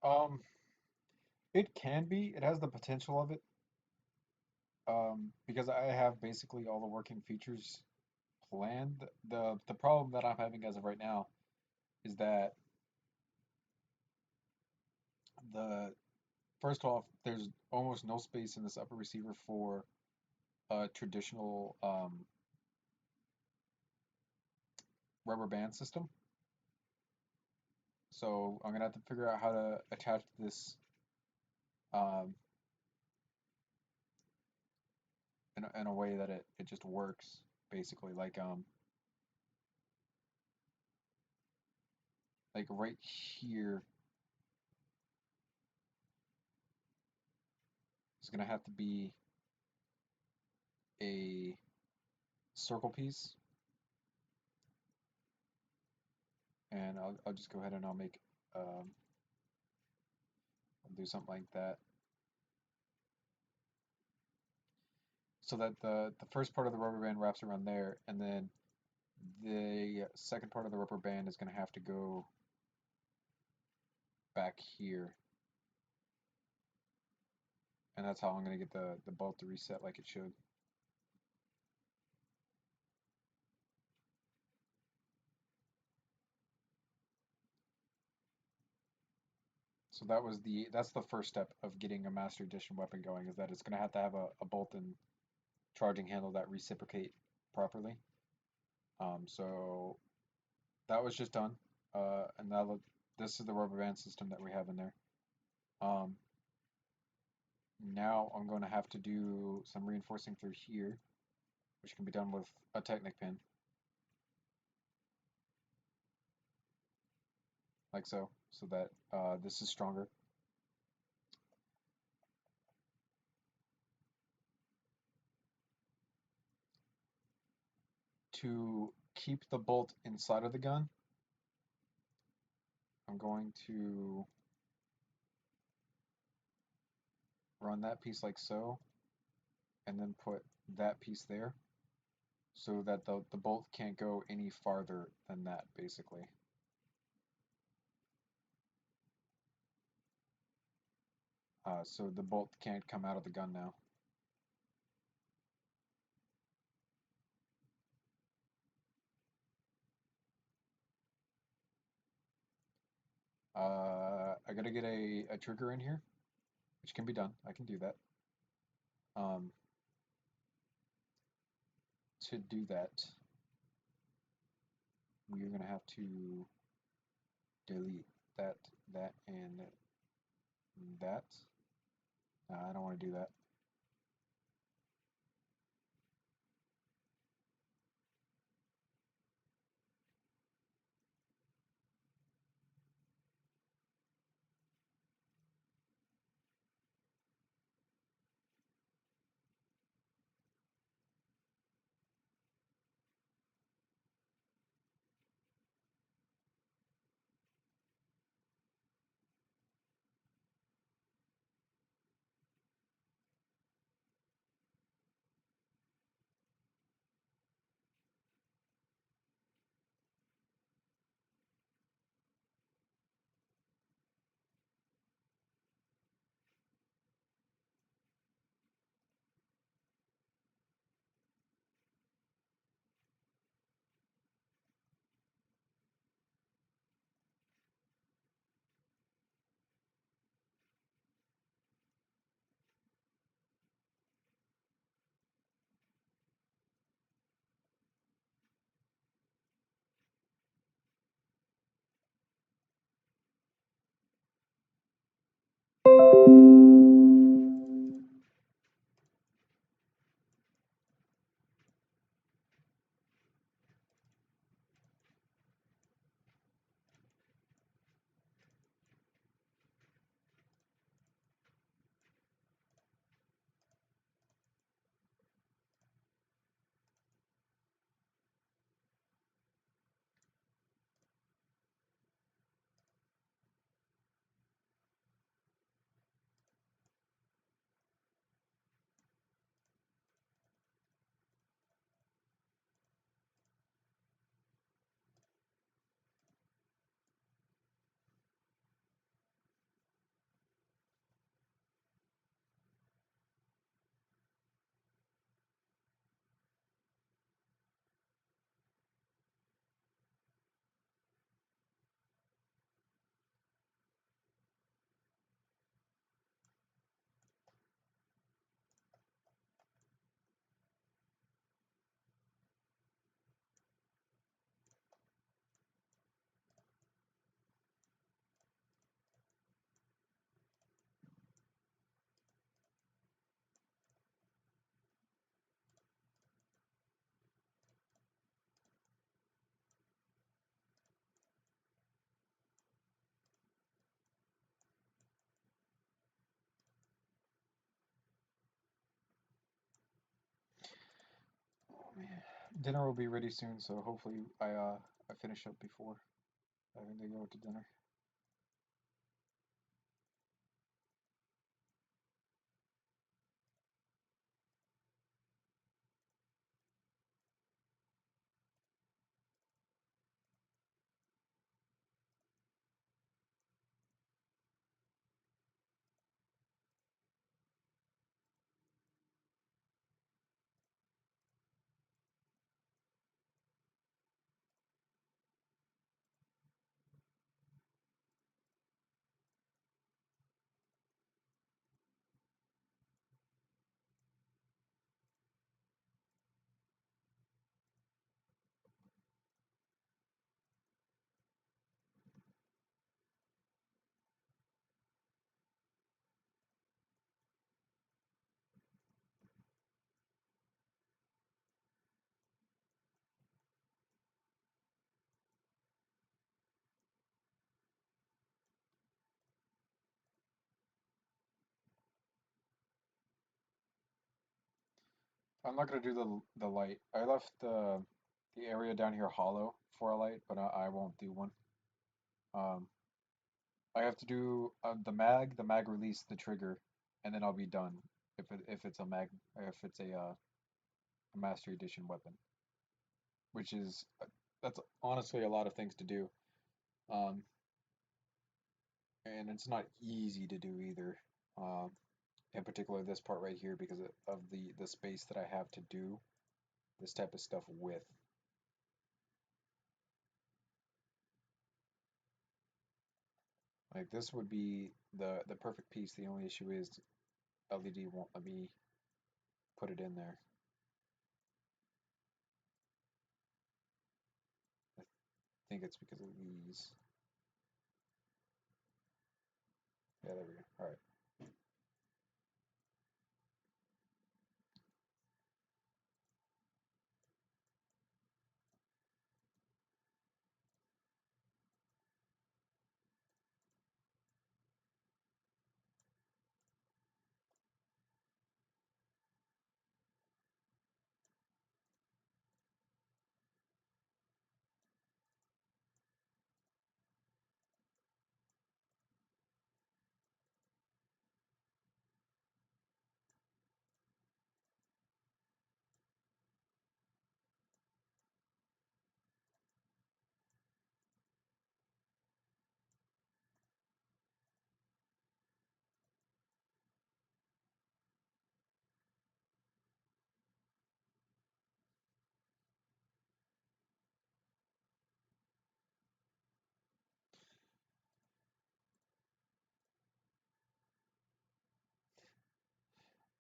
um, it can be. It has the potential of it. Because I have basically all the working features planned. The problem that I'm having as of right now is that the first off, there's almost no space in this upper receiver for a traditional rubber band system. So I'm gonna have to figure out how to attach this um, in a way that it just works, basically. Like right here is gonna have to be a circle piece, and I'll just go ahead and I'll make I'll do something like that, so that the first part of the rubber band wraps around there, and then the second part of the rubber band is gonna have to go back here, and that's how I'm gonna get the bolt to reset like it should. So that's the first step of getting a Master Edition weapon going, is that it's gonna have to have a bolt and charging handle that reciprocate properly. So that was just done, and now this is the rubber band system that we have in there. Um, Now I'm going to have to do some reinforcing through here, which can be done with a Technic pin, like so, so that this is stronger. To keep the bolt inside of the gun, I'm going to run that piece like so, and then put that piece there, so that the bolt can't go any farther than that, basically. So the bolt can't come out of the gun now. I gotta get a trigger in here, which can be done. I can do that. Um, to do that, we're gonna have to delete that, and that. I don't want to do that. Oh man, dinner will be ready soon, so hopefully I finish up before having to go to dinner. I'm not gonna do the light. I left the the area down here hollow for a light, but I won't do one. Um, I have to do the mag release, the trigger, and then I'll be done. If it's a mag, if it's a Mastery Edition weapon, which is that's honestly a lot of things to do. Um, and it's not easy to do either. Um, in particular, this part right here because of the space that I have to do this type of stuff with. Like this would be the perfect piece. The only issue is LED won't let me put it in there. I think it's because of these. Yeah, there we go. All right.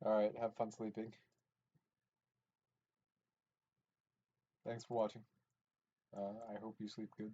All right. Have fun sleeping. Thanks for watching. I hope you sleep good.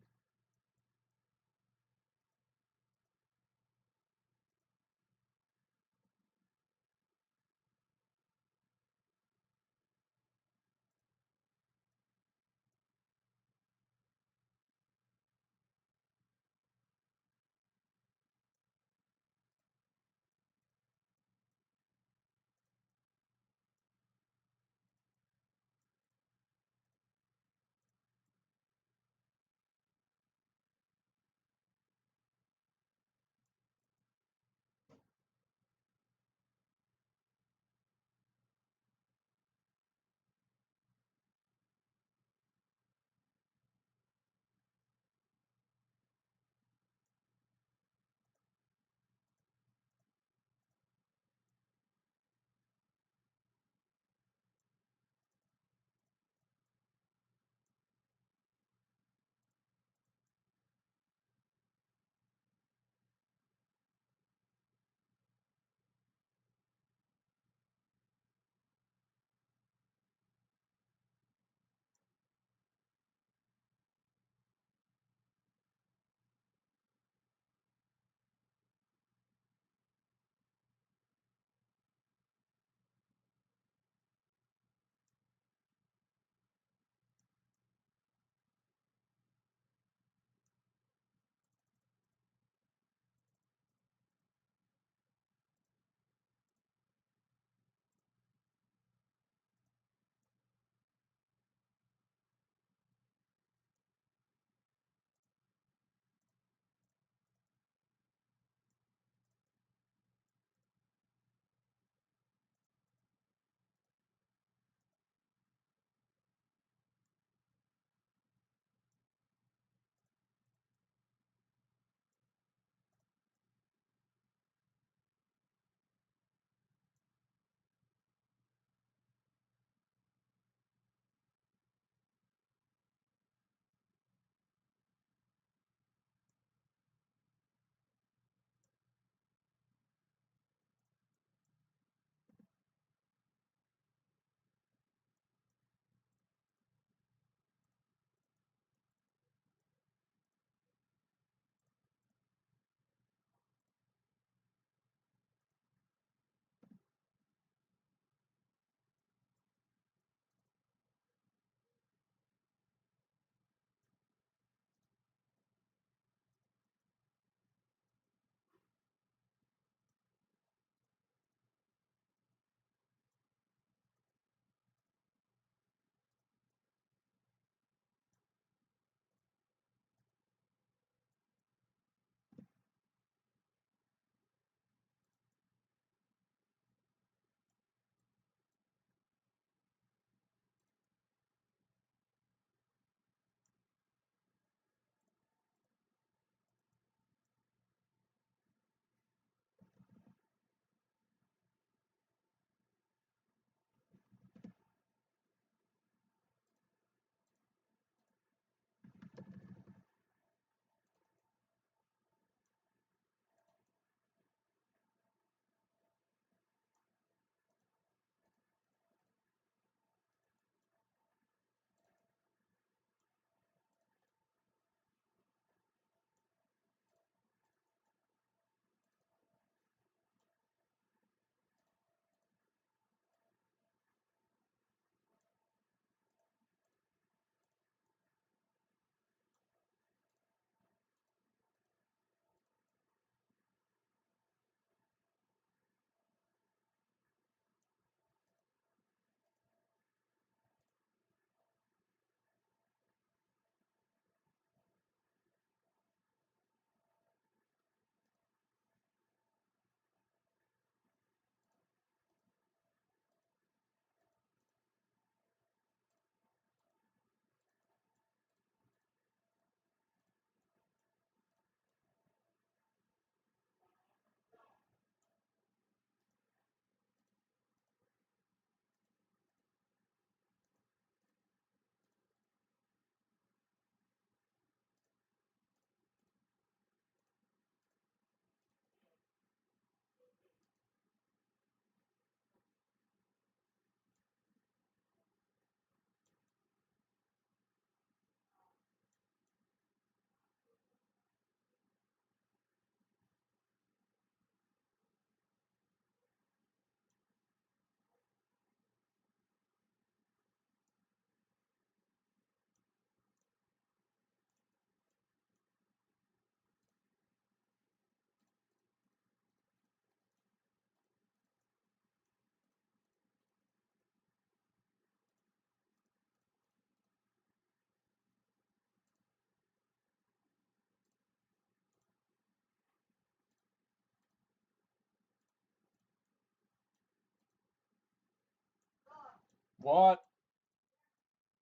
What?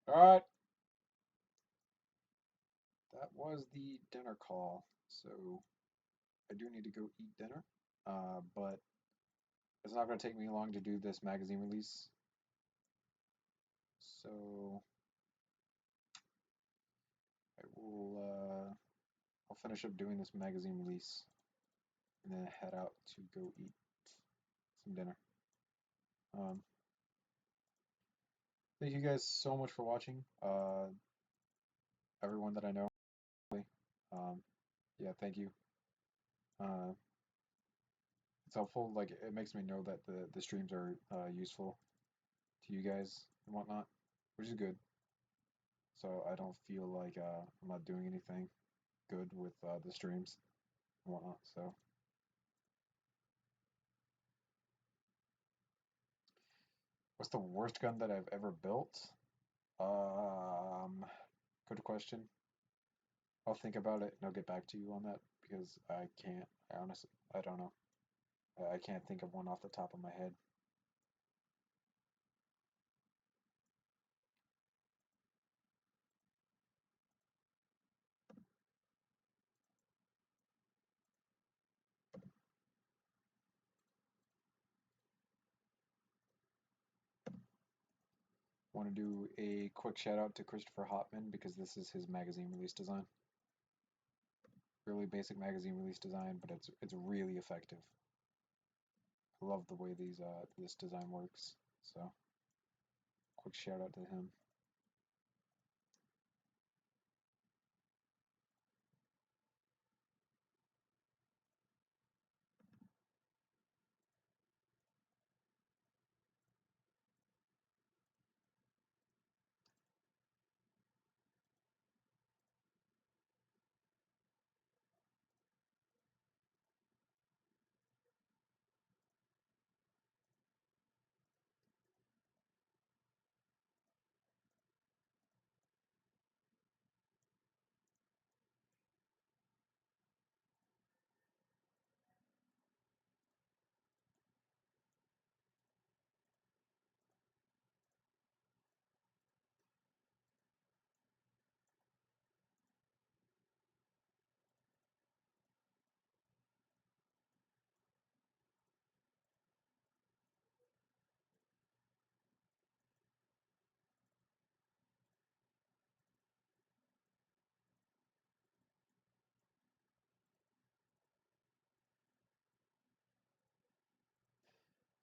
Alright. That was the dinner call. So I do need to go eat dinner. But it's not going to take me long to do this magazine release. So I will I'll finish up doing this magazine release and then head out to go eat some dinner. Um, Thank you guys so much for watching. Everyone that I know. Um, yeah, thank you. Uh, it's helpful. Like it makes me know that the streams are useful to you guys and whatnot, which is good. So I don't feel like I'm not doing anything good with the streams and whatnot. So what's the worst gun that I've ever built? Um, Good question. I'll think about it and I'll get back to you on that because I can't. I honestly, I don't know. I can't think of one off the top of my head. Want to do a quick shout out to Christopher Hopman because this is his magazine release design. Really basic magazine release design, but it's really effective. I love the way this design works. So quick shout out to him.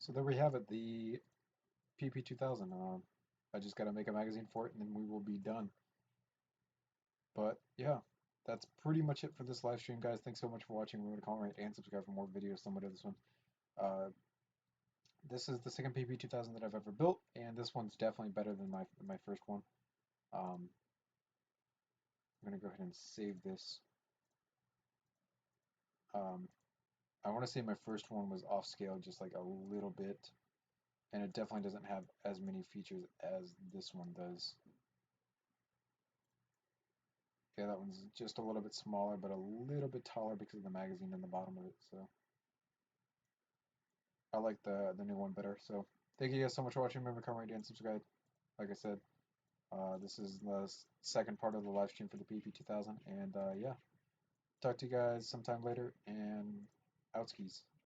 So there we have it, the PP-2000. I just gotta make a magazine for it and then we will be done. But yeah, that's pretty much it for this live stream, guys. Thanks so much for watching. Remember to comment, rate, and subscribe for more videos similar to this one. Uh, this is the second PP-2000 that I've ever built, and this one's definitely better than my first one. I'm gonna go ahead and save this. Um, I want to say my first one was off scale just like a little bit, and it definitely doesn't have as many features as this one does. Yeah, that one's just a little bit smaller, but a little bit taller because of the magazine in the bottom of it. So I like the new one better. So thank you guys so much for watching. Remember to comment, rate, and subscribe. Like I said, this is the second part of the live stream for the PP-2000, and yeah, talk to you guys sometime later, and outskis.